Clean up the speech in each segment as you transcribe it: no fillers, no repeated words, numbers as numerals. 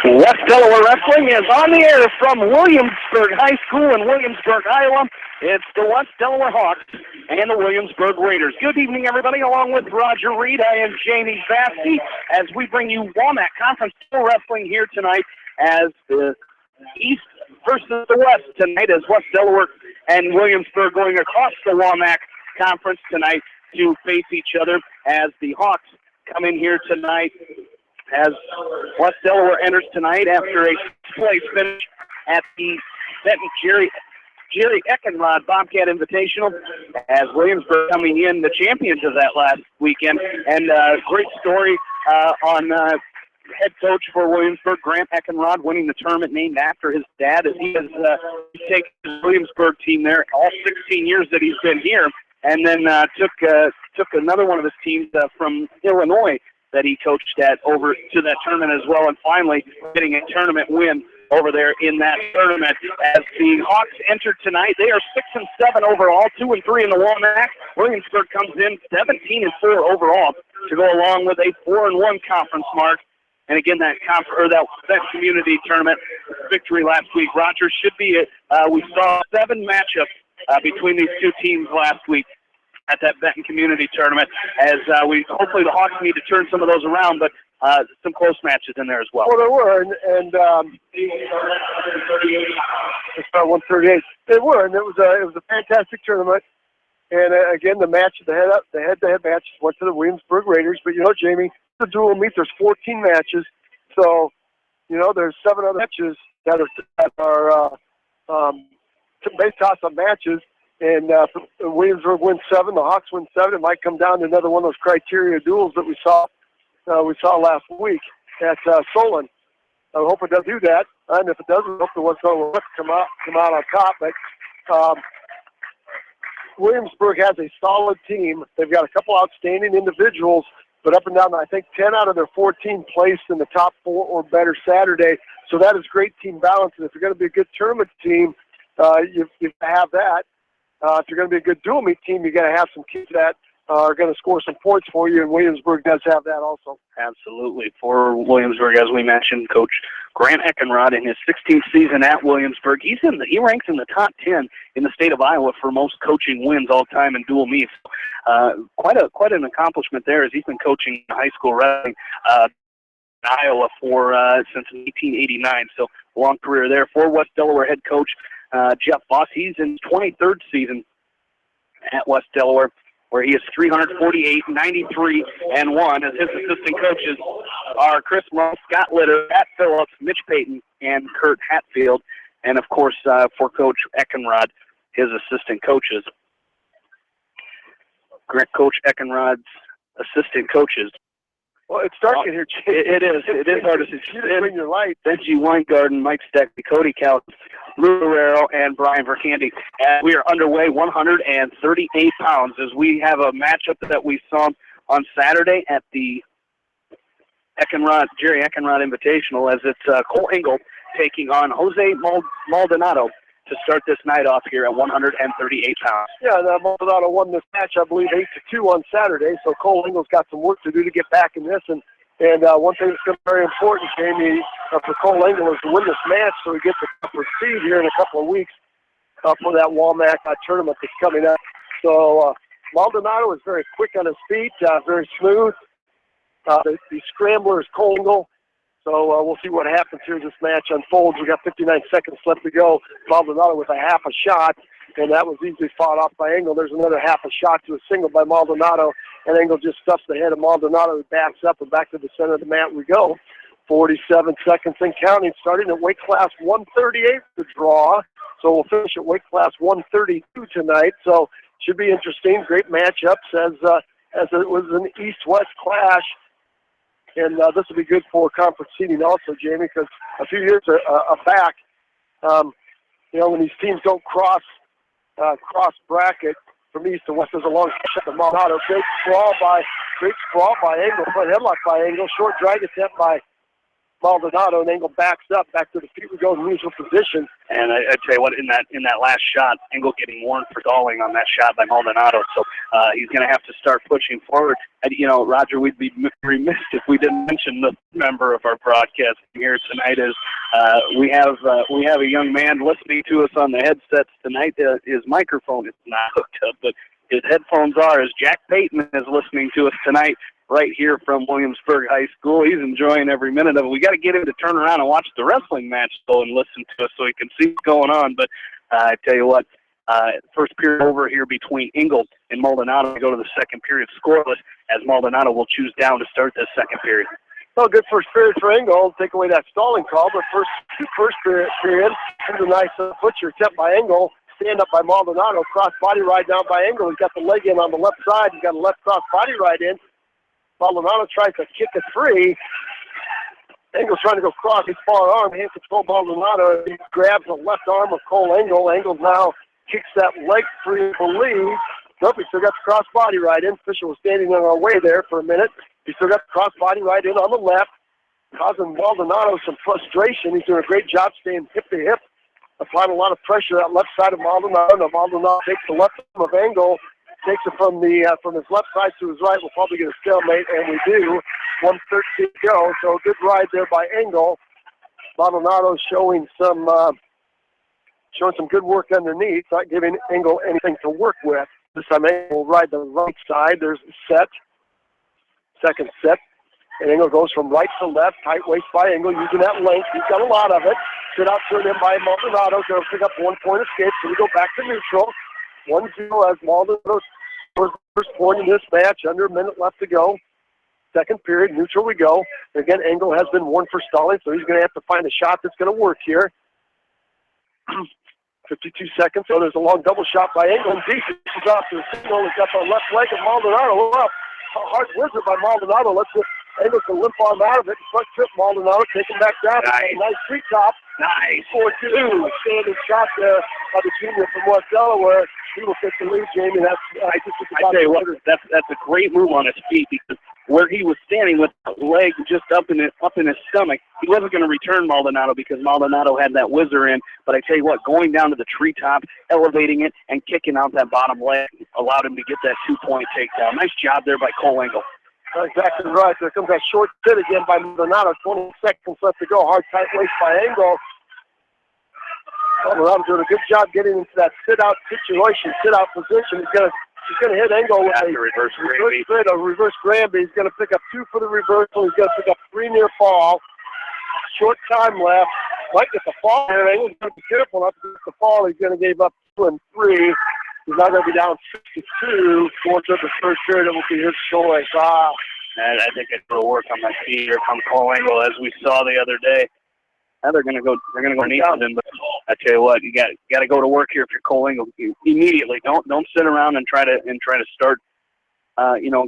West Delaware Wrestling is on the air from Williamsburg High School in Williamsburg, Iowa. It's the West Delaware Hawks and the Williamsburg Raiders. Good evening, everybody. Along with Roger Reed, I am Jamie Vasky as we bring you Walnut Conference Wrestling here tonight as the East versus the West tonight, as West Delaware and Williamsburg going across the Walnut Conference tonight to face each other as the Hawks come in here tonight as West Delaware enters tonight after a place finish at the Benton Jerry Eckenrod Bobcat Invitational, as Williamsburg coming in the champions of that last weekend. And great story on head coach for Williamsburg, Grant Eckenrod, winning the tournament named after his dad, as he has taken his Williamsburg team there all 16 years that he's been here, and then took another one of his teams from Illinois that he coached at over to that tournament as well, and finally getting a tournament win over there in that tournament. As the Hawks enter tonight, they are 6-7 overall, 2-3 in the WAMAC. Williamsburg comes in 17-4 overall to go along with a 4-1 conference mark. And again, that community tournament victory last week, Rogers, should be we saw 7 matchups between these two teams last week at that Benton Community Tournament, as hopefully the Hawks need to turn some of those around, but some close matches in there as well. Well, there were, and it's about 138. They were, and it was a fantastic tournament. And again, the head-to-head matches went to the Williamsburg Raiders. But Jamie, the dual meet, there's 14 matches, so there's 7 other matches that are based off of matches. And Williamsburg wins 7, the Hawks win 7. It might come down to another one of those criteria duels that we saw last week at Solon. I hope it does do that, and if it doesn't, I hope the one's going to come out on top. But Williamsburg has a solid team. They've got a couple outstanding individuals, but up and down, I think 10 out of their 14 placed in the top 4 or better Saturday. So that is great team balance. And if you're going to be a good tournament team, you have that. If you're going to be a good dual meet team, you're going to have some kids that are going to score some points for you, and Williamsburg does have that also. Absolutely. For Williamsburg, as we mentioned, Coach Grant Eckenrod in his 16th season at Williamsburg, he ranks in the top 10 in the state of Iowa for most coaching wins all time in dual meets. Quite an accomplishment there, as he's been coaching high school wrestling in Iowa since 1889. So long career there for West Delaware head coach Jeff Voss. He's in his 23rd season at West Delaware, where he is 348, 93, and 1. As his assistant coaches are Chris Moss, Scott Litter, Pat Phillips, Mitch Payton, and Kurt Hatfield. And, of course, for Coach Eckenrod, his assistant coaches. Coach Eckenrod's assistant coaches. Well, it's dark in here, Jay. It is hard to see. Bring your light. Benji Weingarten, Mike Steck, Cody Cal, Lou Guerrero, and Brian Vercandy. We are underway, 138 pounds, as we have a matchup that we saw on Saturday at the Jerry Eckenrod Invitational, as it's Cole Engel taking on Jose Maldonado to start this night off here at 138 pounds. Yeah, and Maldonado won this match, I believe, 8-2 on Saturday, so Cole Engel's got some work to do to get back in this. And one thing that's going to be very important, Jamie, for Cole Engel is to win this match so he gets a proper seed here in a couple of weeks for that WAMAC tournament that's coming up. So Maldonado is very quick on his feet, very smooth. The scrambler is Cole Engel. So we'll see what happens here as this match unfolds. We've got 59 seconds left to go. Maldonado with a half a shot, and that was easily fought off by Engel. There's another half a shot to a single by Maldonado, and Engel just stuffs the head of Maldonado, who backs up, and back to the center of the mat we go. 47 seconds and counting, starting at weight class 138 the draw. So we'll finish at weight class 132 tonight. So should be interesting. Great matchups as it was an East-West clash. And this will be good for conference seeding also, Jamie, because a few years back, when these teams don't cross bracket from east to west, there's a long shot to Maldonado. Great sprawl by Engel, front headlock by Engel, short drag attempt by Maldonado, and Engel backs up, back to the feet we go in neutral position. And I tell you what, in that last shot, Engel getting warned for stalling on that shot by Maldonado, so he's going to have to start pushing forward. And, you know, Roger, we'd be remiss if we didn't mention the member of our broadcast here tonight. Is we have a young man listening to us on the headsets tonight. His microphone is not hooked up, but his headphones are. As Jack Payton is listening to us tonight, right here from Williamsburg High School. He's enjoying every minute of it. We got to get him to turn around and watch the wrestling match, though, and listen to us so he can see what's going on. But I tell you what, first period over here between Engel and Maldonado. We go to the second period scoreless, as Maldonado will choose down to start this second period. Well, good first period for Engel. Take away that stalling call, but first period, here's a nice butcher attempt by Engel. Stand up by Maldonado. Cross body ride down by Engel. He's got the leg in on the left side. He's got a left cross body ride in. Maldonado tries to kick it free. Engel's trying to go cross his far arm. Hand control Maldonado. He grabs the left arm of Cole Engel. Engel now kicks that leg free, I believe. Nope, he still got the cross body right in. Fisher was standing in our way there for a minute. He still got the cross body right in on the left, causing Maldonado some frustration. He's doing a great job staying hip to hip, applying a lot of pressure that left side of Maldonado. Now Maldonado takes the left arm of Engel, takes it from his left side to his right. We'll probably get a stalemate, and we do. 1:13 to go, so good ride there by Engel. Maldonado showing some good work underneath, not giving Engel anything to work with. This time Engel will ride the right side. There's the set, second set, and Engel goes from right to left, tight waist by Engel, using that length. He's got a lot of it. Sit out turned in by Maldonado, going to pick up 1 point escape, so we go back to neutral. 1-0 as Maldonado was the first point in this match, under a minute left to go. Second period, neutral we go. Again, Engel has been warned for stalling, so he's going to have to find a shot that's going to work here. 52 seconds, so there's a long double shot by Engel. And deep is off to the single. He's got the left leg of Maldonado up. A hard wizard by Maldonado. Let's get Engel to limp arm out of it. Front trip Maldonado, taking back down. Nice free top. Nice. 4-2. Standing shot there by the junior from West Delaware. He will take the lead, Jamie. I tell you what, that's a great move on his feet, because where he was standing with the leg just up in his stomach, he wasn't going to return Maldonado because Maldonado had that whizzer in. But I tell you what, going down to the treetop, elevating it, and kicking out that bottom leg allowed him to get that 2-point takedown. Nice job there by Cole Engel. Exactly right. There comes that short sit again by Maldonado. 20 seconds left to go. Hard, tight waist by Engel. Maldonado doing a good job getting into that sit-out situation, sit-out position. He's gonna hit Engel with a reverse Granby. He's gonna pick up 2 for the reversal. He's gonna pick up 3 near fall. Short time left. Might get the fall here. Engel's gonna be careful not to get the fall. He's gonna give up 2 and 3. He's not gonna be down 62 towards the third period. It will be his choice. And I think it's going to work on my feet here from Cole Engel, as we saw the other day. Now they're gonna go Nathan, but I tell you what, you got to go to work here if you're Cole Engel immediately. Don't sit around and try to start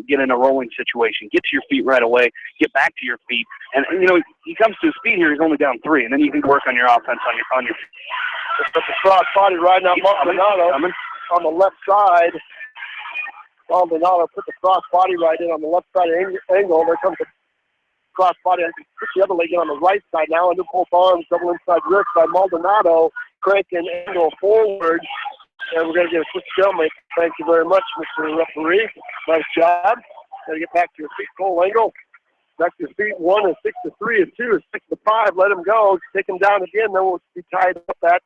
get in a rolling situation. Get to your feet right away. Get back to your feet, and he comes to his feet here. He's only down 3, and then you can work on your offense on your feet. Just put the cross body right now, Maldonado on the left side. Maldonado put the cross body right in on the left side of Engel. There comes the cross body. I can put the other leg in on the right side now under both arms, double inside wrist by Maldonado, cranking Engel forward. And we're going to get a quick stalemate. Thank you very much, Mr. Referee. Nice job. Got to get back to your feet, Cole Engel. Back to your feet. 1 is 6 to 3 and 2 is 6 to 5. Let him go. Take him down again. Then we'll be tied up at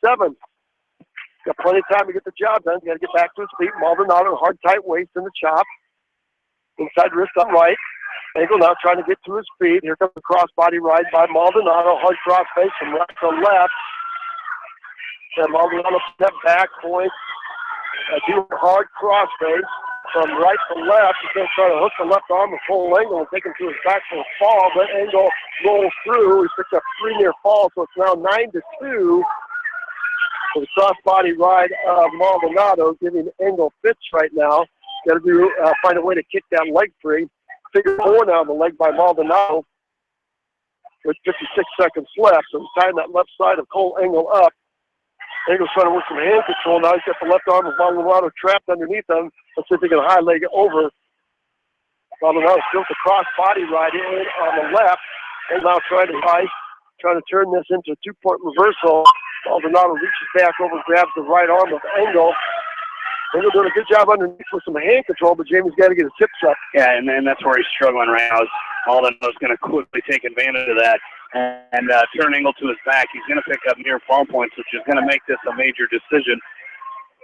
7. Got plenty of time to get the job done. Got to get back to his feet. Maldonado, hard, tight waist in the chop. Inside wrist up right. Engel now trying to get to his feet. Here comes the cross-body ride by Maldonado. Hard cross face from right to left. And Maldonado step back, point. Do a hard cross face from right to left. He's going to try to hook the left arm of Cole Engel and take him to his back for a fall. But Engel rolls through. He picked up 3 near falls, so it's now 9 to 2. So the cross-body ride of Maldonado giving Engel fits right now. Got to find a way to kick that leg free. Figure 4 now on the leg by Maldonado with 56 seconds left. So he's tying that left side of Cole Engel up. Engel's trying to work some hand control. Now he's got the left arm of Maldonado trapped underneath him. Let's see if he can high leg it over. Maldonado still with the cross body ride in on the left. And now trying to turn this into a two-point reversal. Maldonado reaches back over, grabs the right arm of Engel. Engel doing a good job underneath with some hand control, but Jamie's got to get his hips up. Yeah, and that's where he's struggling right now. Maldonado's going to quickly take advantage of that and turn Engel to his back. He's going to pick up near fall points, which is going to make this a major decision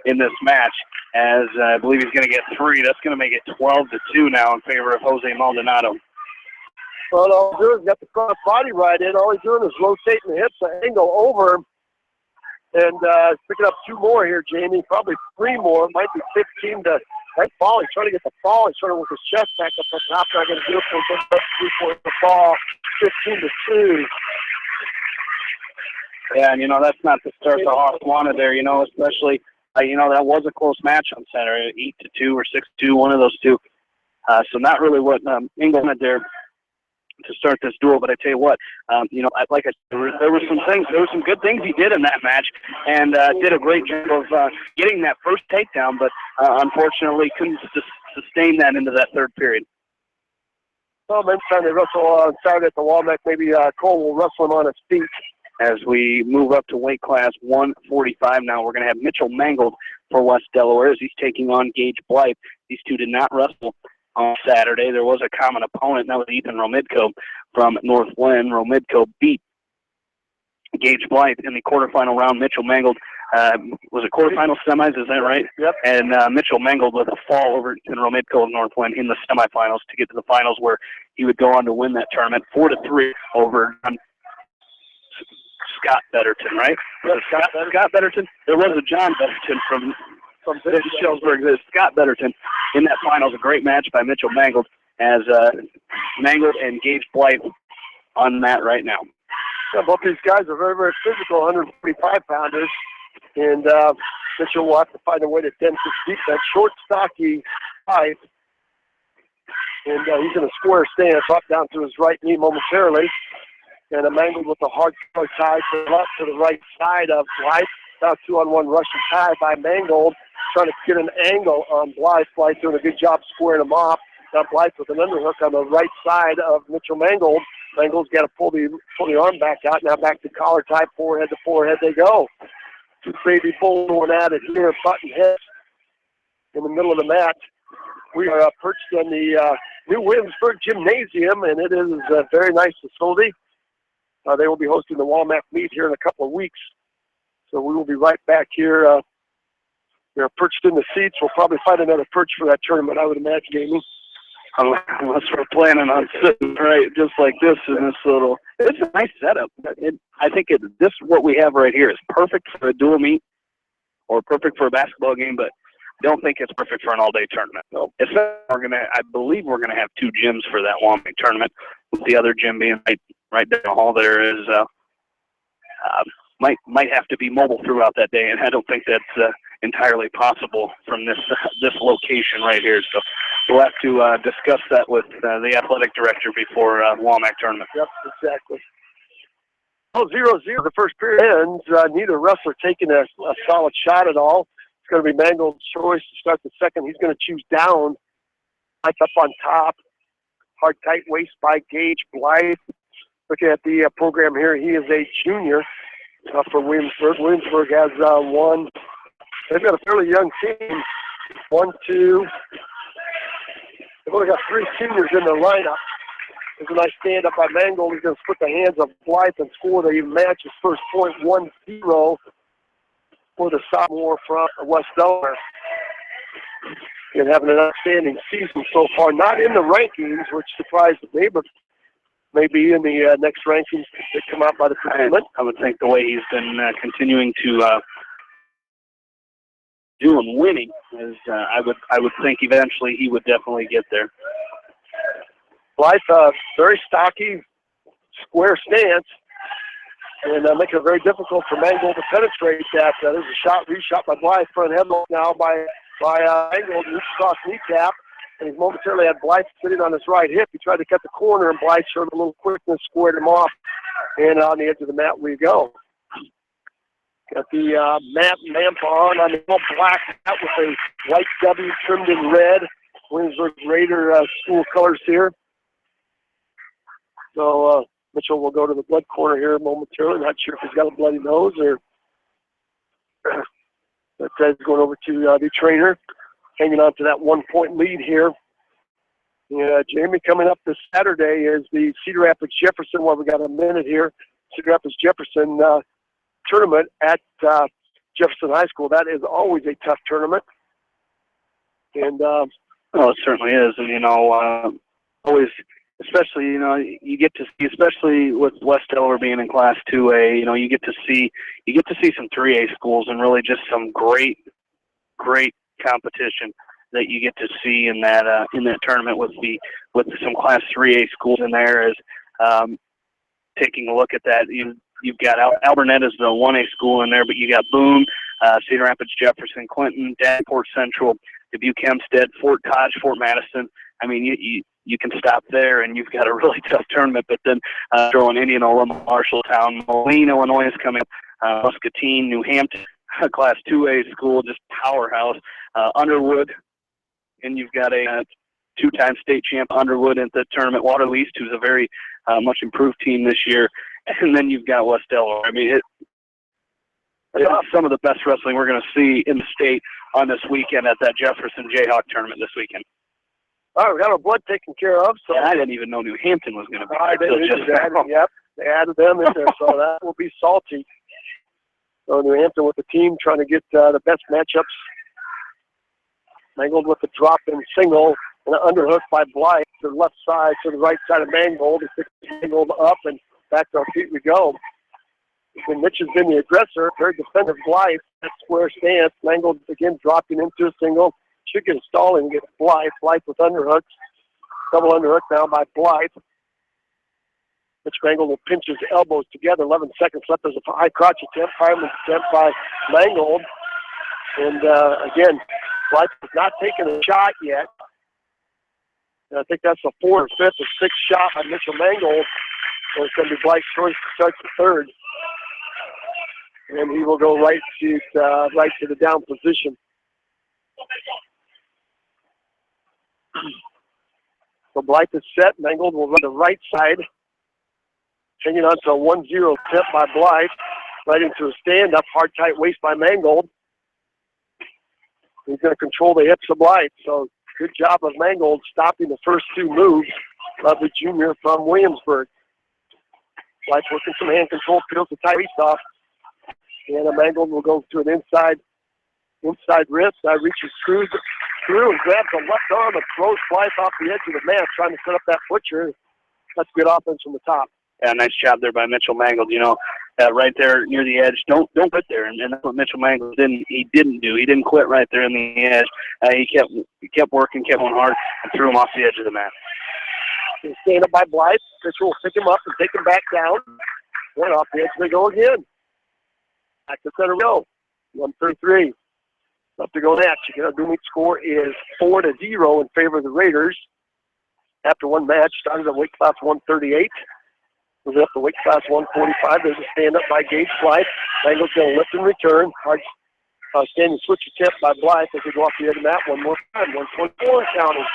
in this match, as I believe he's going to get 3. That's going to make it 12-2 now in favor of Jose Maldonado. Well, all he's doing is got the cross body right in. All he's doing is rotating the hips of Engel over. And picking up 2 more here, Jamie. Probably 3 more. Might be 15 to right fall. He's trying to get the fall. He's trying to work his chest back up the top. Not going to do it for 3 for the fall. 15-2. Yeah, and that's not the start the Hawks wanted there. Especially that was a close match on Saturday, 8-2 or 6-2, one of those two. So not really what Engel had there to start this duel, but I tell you what, like I said, there were some good things he did in that match, and did a great job of getting that first takedown, but unfortunately couldn't sustain that into that third period. Well, next time they wrestle on Saturday at the Walmart, maybe Cole will wrestle him on his feet. As we move up to weight class 145 now, we're going to have Mitchell Mangold for West Delaware as he's taking on Gage Blythe. These two did not wrestle on Saturday. There was a common opponent, and that was Ethan Romidko from North Lynn. Romidko beat Gage Blythe in the quarterfinal round. Mitchell Mangold was it quarterfinal semis, is that right? Yep. And Mitchell Mangold with a fall over Ethan Romidko of North Lynn in the semifinals to get to the finals, where he would go on to win that tournament 4-3 over Scott Betterton, right? Was it Scott Betterton? There was a John Betterton from Shellsburg. There's Scott Betterton in that finals. A great match by Mitchell Mangold, as Mangold and Gage Blythe on that right now. Yeah, both these guys are very, very physical, 145-pounders. And Mitchell will have to find a way to dent his deep. That short, stocky Blythe. And he's in a square stance, up down to his right knee momentarily. And a Mangold with a hard tie to the right side of Blythe. Now 2-on-1 Russian tie by Mangold, trying to get an angle on Blythe. Blythe doing a good job squaring him off. Now Blythe with an underhook on the right side of Mitchell Mangold. Mangold's got to pull the arm back out. Now back to collar tie, forehead to forehead they go. 2 baby bulls going at it here, button heads in the middle of the match. We are perched in the new Williamsburg Gymnasium, and it is a very nice facility. They will be hosting the Walmart meet here in a couple of weeks. So we will be right back here. We're perched in the seats. We'll probably find another perch for that tournament, I would imagine, Amy. Unless we're planning on sitting right just like this in this little. It's a nice setup. I think this what we have right here is perfect for a dual meet or perfect for a basketball game, but I don't think it's perfect for an all-day tournament. No. I believe we're gonna have 2 gyms for that Walmart tournament, with the other gym being right down the hall. There is might have to be mobile throughout that day, and I don't think that's entirely possible from this location right here. So we'll have to discuss that with the athletic director before Walmart tournament. Yep, exactly. Oh, 0-0. The first period ends. Neither wrestler taking a solid shot at all. It's going to be Mangold's choice to start the second. He's going to choose down. Mike up on top. Hard, tight waist by Gage Blythe. Looking at the program here, he is a junior for Williamsburg. Williamsburg has one. They've got a fairly young team. 1, 2. They've only got 3 seniors in their lineup. There's a nice stand-up by Mangold. He's going to split the hands of Blythe and score the match. His first point, 1-0 for the sophomore from West Delaware. And having an outstanding season so far. Not in the rankings, which surprised me, but maybe in the next rankings that come out by the tournament. I would think the way he's been continuing to do and winning is, I would think eventually he would definitely get there. Blythe, very stocky, square stance, and making it very difficult for Mangold to penetrate that. There's a reshot by Blythe, front headlock now by Mangold, cross kneecap, and he's momentarily had Blythe sitting on his right hip. He tried to cut the corner, and Blythe showed a little quickness, squared him off, and on the edge of the mat we go. Got the mat on the black mat with a white W trimmed in red. Williamsburg Raider school colors here. So Mitchell will go to the blood corner here momentarily. Not sure if he's got a bloody nose or but he's going over to the trainer, hanging on to that 1-point lead here. Yeah, Jamie, coming up this Saturday is the Cedar Rapids Jefferson. Well, we got a minute here. Cedar Rapids Jefferson tournament at Jefferson High School. That is always a tough tournament. And well, it certainly is. And, always, especially, you get to see, especially with West Delaware being in Class 2A, you get to see some 3A schools and really just some great competition that you get to see in that tournament with some Class 3A schools in there. Is taking a look at that. You've got Alburnett as the 1A school in there, but you got Boone, Cedar Rapids, Jefferson, Clinton, Davenport Central, Dubuque, Hempstead, Fort Dodge, Fort Madison. I mean, you can stop there, and you've got a really tough tournament. But then throwing Indianola, Marshalltown, Moline, Illinois is coming up, Muscatine, New Hampton, Class 2A school, just powerhouse. Underwood, and you've got a two-time state champ Underwood at the tournament. Waterloo East, who's a very much improved team this year. And then you've got West Delaware. I mean, it's some of the best wrestling we're going to see in the state on this weekend at that Jefferson Jayhawk tournament this weekend. All right, we got our blood taken care of. So I didn't even know New Hampton was going to be there. Yep, they added them in there, so that will be salty. So New Hampton with the team trying to get the best matchups. Mangold with the drop-in single and an underhook by Blythe to the left side to the right side of Mangold. He picks Mangold up and back to our feet we go. And Mitch has been the aggressor. Very defensive Blythe. That square stance. Mangold again dropping into a single. Should get a stall and get Blythe. Blythe with underhooks. Double underhook now by Blythe. Mitch Mangold will pinch his elbows together. 11 seconds left. There's a high crotch attempt. Fireman's attempt by Mangold. And again, Blythe has not taken a shot yet. And I think that's the fourth or fifth or sixth shot by Mitchell Mangold. So it's going to be Blythe's choice to start the third. And he will go right to the down position. So Blythe is set. Mangold will run the right side. Hanging on to a 1-0 tip by Blythe. Right into a stand-up, hard, tight waist by Mangold. He's going to control the hips of Blythe. So good job of Mangold stopping the first two moves of the junior from Williamsburg. Blythe working some hand control, peels the tight waist off. And Mangold will go to an inside wrist. Reaches through and grabs the left arm and throws Blythe off the edge of the mat, trying to set up that butcher. That's good offense from the top. Yeah, nice job there by Mitchell Mangold. Right there near the edge. Don't quit there, and that's what Mitchell Mangold didn't do. He didn't quit right there in the edge. He kept working, kept going hard, and threw him off the edge of the mat. He's stand up by Blythe. Mitchell will pick him up and take him back down. Right off the edge they go again. Back to center go. 133. Up to go next. Our Dubuque score is 4-0 in favor of the Raiders. After one match, started at weight class 138. Moving up to weight class 145. There's a stand-up by Gage Blythe. Mangold's going to lift and return. Hard standing switch attempt by Blythe as they go off the edge of the mat one more time. 124 counting.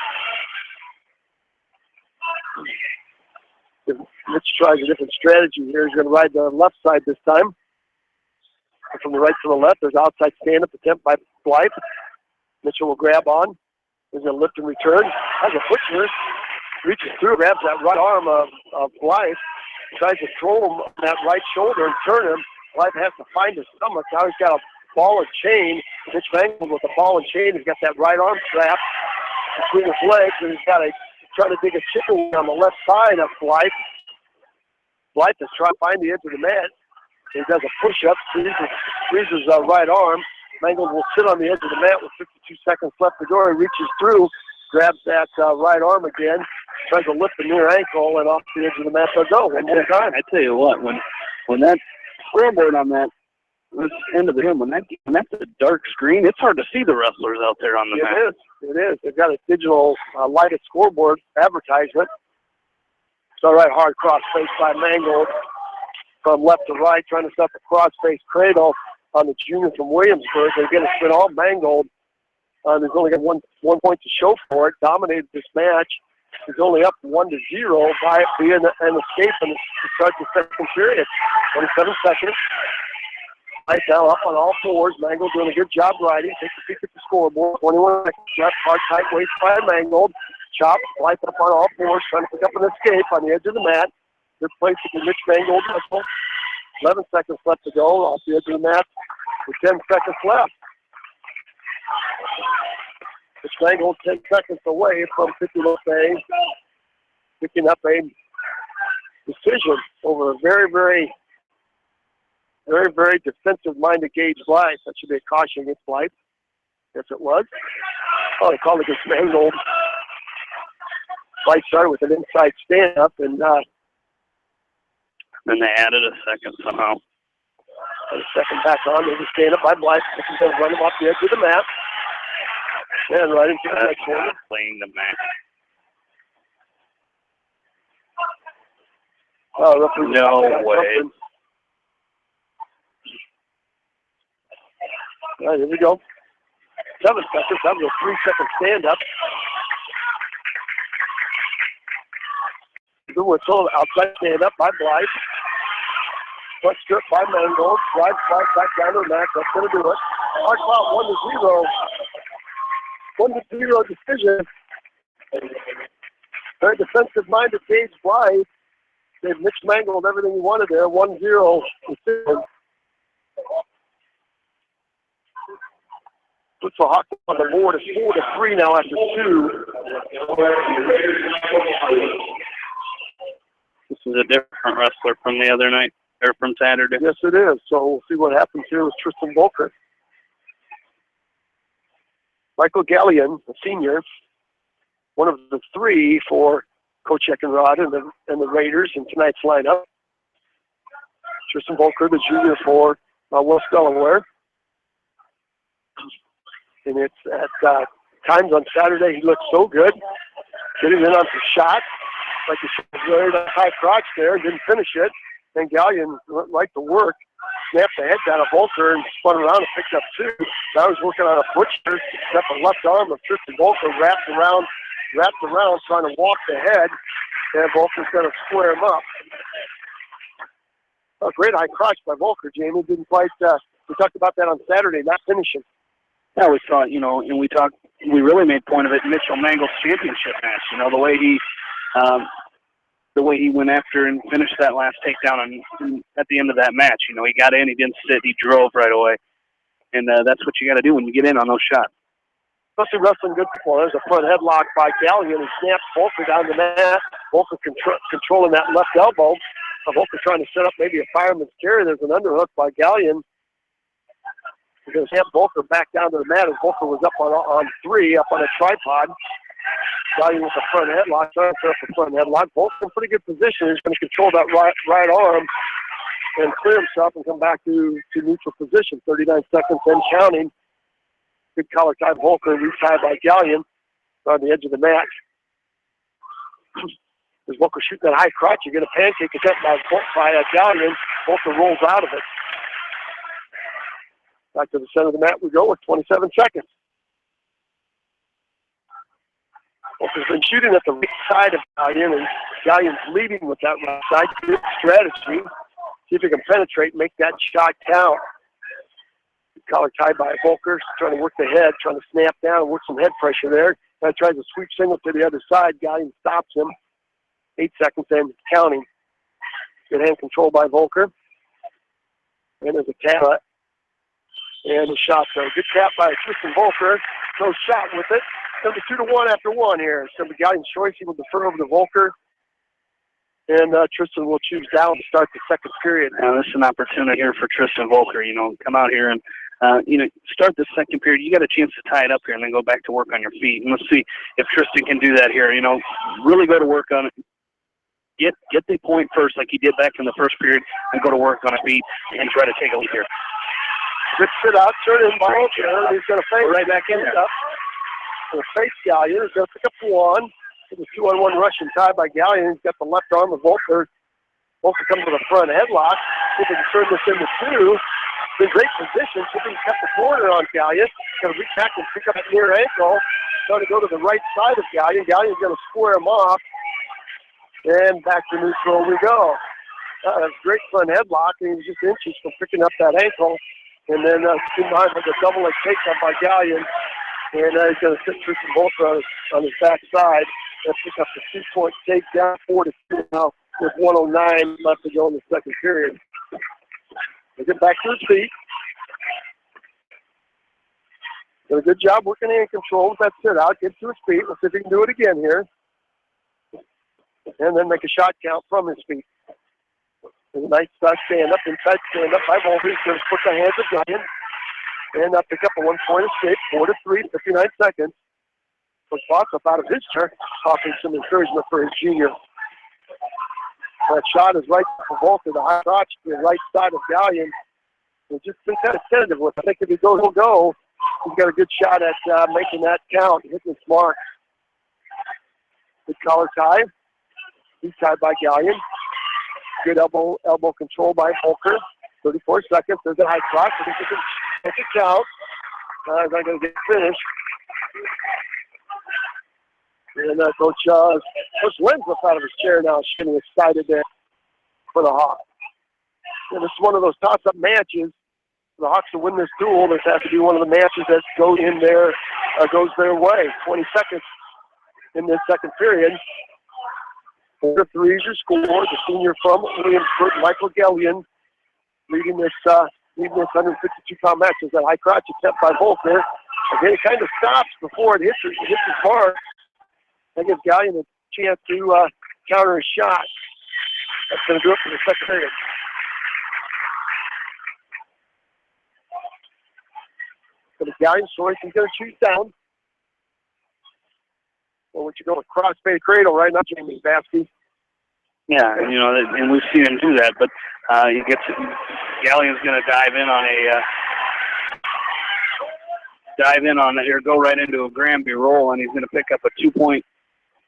Mitch tries a different strategy here. He's going to ride the left side this time. From the right to the left, there's outside stand-up attempt by Blythe. Mitchell will grab on. He's going to lift and return. Has a butcher. Reaches through, grabs that right arm of Blythe. Tries to throw him on that right shoulder and turn him. Blythe has to find his stomach. Now he's got a ball and chain. Mitch Mangold with the ball and chain. He's got that right arm strap between his legs, and he's got trying to dig a chicken on the left side of Blythe. Blythe is trying to find the edge of the mat. He does a push-up, frees his right arm. Mangold will sit on the edge of the mat with 52 seconds left to go. He reaches through, grabs that right arm again, tries to lift the near ankle, and off the edge of the mat they'll go. One more time. I tell you what, when that scoreboard on that end of the gym, when that's a dark screen, it's hard to see the wrestlers out there on the mat. It is. They've got a digital lighted scoreboard advertisement. So right hard cross face by Mangold from left to right, trying to set the cross face cradle on the junior from Williamsburg. They're going to spin all Mangold. There's only got one point to show for it. Dominated this match. is only up 1-0 by it being an escape and to start the second period. 27 seconds. Right now up on all fours. Mangold doing a good job riding. Takes a peek at the scoreboard. 21 seconds left. Hard tight waist by Mangold. Chop, lights up on all fours, trying to pick up an escape on the edge of the mat. Good place to Mitch Mangold. 11 seconds left to go off the edge of the mat with 10 seconds left. Mitch Mangold 10 seconds away from picking up a decision over a very, very defensive-minded Gage Blythe. That should be a caution against Blythe. Yes, it was. Oh, they called it against Mangold. Blythe started with an inside stand-up, and then they added a second somehow. Put a second back on. There's a stand-up by Blythe. He's going to run him off the edge of the mat. And right into the next corner. Playing the mat. Oh, no way. All right, here we go. 7 seconds. That was a 3-second stand-up. Good whistle. Outside stand-up by Blythe. Front strip by Mangold. Drives Blythe back down to the mat. That's going to do it. Hard clock 1-0. 1-0 decision. Very defensive-minded Gage Blythe. Gave Mitch Mangold everything he wanted there. 1-0 decision. Puts the Hawks on the board. It's 4-3 now after 2. This is a different wrestler from the other night, or from Saturday. Yes, it is. So we'll see what happens here with Tristan Volker. Michael Gallion, a senior, one of the 3 for Coach Eckenrod and the Raiders in tonight's lineup. Tristan Volker, the junior for West Delaware. And it's at times on Saturday he looked so good. Getting in on some shots. Like he should have really a high crotch there, didn't finish it. And Gallion went right to work. Snapped the head down of Volker and spun around and picked up 2. Now he's working on a butcher. Got the left arm of Tristan Volker wrapped around, trying to walk the head. And Volker's going to square him up. A great high crotch by Volker, Jamie. Didn't quite, we talked about that on Saturday, not finishing. Yeah, we saw, and we really made point of it in Mitchell Mangold's championship match. The way he went after and finished that last takedown at the end of that match. He got in, he didn't sit, he drove right away. And that's what you got to do when you get in on those shots. Especially wrestling good people. There's a front headlock by Gallion. He snaps Volker down the mat. Volker controlling that left elbow. Volker trying to set up maybe a fireman's carry. There's an underhook by Gallion. He's going to snap Volker back down to the mat as Volker was up on 3, up on a tripod. Gallion with the front headlock, trying to set up the front headlock. Volker in pretty good position. He's going to control that right arm and clear himself and come back to neutral position. 39 seconds and counting. Good collar tie Volker, retied by Gallion on the edge of the mat. As Volker shooting that high crotch, you get a pancake attempt by Gallion. Volker rolls out of it. Back to the center of the mat we go with 27 seconds. Volker's been shooting at the right side of Gallion, and Gallion's leading with that right side. Good strategy. See if he can penetrate and make that shot count. Collar tied by Volker, trying to work the head, trying to snap down and work some head pressure there. Now tries a sweep single to the other side. Gallion stops him. 8 seconds and counting. Good hand control by Volker. And there's a tap. And a shot, though. Good tap by Tristan Volker. No shot with it. It's going to be 2-1 after 1 here. It's going to be Gallion's choice. He will defer over to Volker. And Tristan will choose down to start the second period. Now, this is an opportunity here for Tristan Volker. Come out here and, start the second period. You got a chance to tie it up here and then go back to work on your feet. And let's see if Tristan can do that here. Really go to work on it. Get the point first like he did back in the first period and go to work on his feet and try to take a lead here. Good sit out, turn in by Volker. He's going to face right back in there. Going to face Gallion. He's going to pick up 1. It's a 2-on-1 Russian tie by Gallion. He's got the left arm of Volker. Volker comes with a front headlock. See if he can turn this into 2. It's in great position. See if he can cut the corner on Gallion. Going to reach back and pick up that near ankle. trying to go to the right side of Gallion. Gallion's going to square him off. And back to neutral we go. That was a great front headlock, and he was just inches from picking up that ankle. And then behind with a double leg takedown by Gallion. And he's going to sit Tristan Volta on his back side and pick up the 2-point takedown, 4-2 now with 1:09 left to go in the second period. They get back to his feet. Did a good job working hand control with that sit out. Get to his feet. Let's see if he can do it again here. And then make a shot count from his feet. There's a nice stand up, inside stand up by Volta. He's going to put the hands of Gallion. And pick up a 1-point escape, 4-3, 59 seconds. But Fox up out of his turn, offering some encouragement for his junior. That shot is right for Volta, the high crotch to the right side of Gallion. It's just been kind of tentative with. I think if he goes, he'll go. He's got a good shot at making that count, hitting his mark. Good collar tie. He's tied by Gallion. Good elbow control by Volker. 34 seconds. There's a high crotch. I think he can make it count. He's not going to get finished. And Coach Lenz up out of his chair now, getting excited there for the Hawks. And it's one of those toss-up matches. The Hawks to win this duel, this has to be one of the matches that goes their way. 20 seconds in this second period. 4-3 is your score. The senior from Williamsburg, Michael Gallion, leading this 152-pound match. Is that high crotch attempt by Volker. Again, it kind of stops before it hits his mark. That gives Gallion a chance to counter his shot. That's going to do it for the second period. For the Gallion choice, he's going to choose down. Well, would you go with crossfade cradle right now, Jamie Baskey? Yeah, and we've seen him do that, but Gallion's going to dive in on it, or go right into a Granby roll, and he's going to pick up a 2-point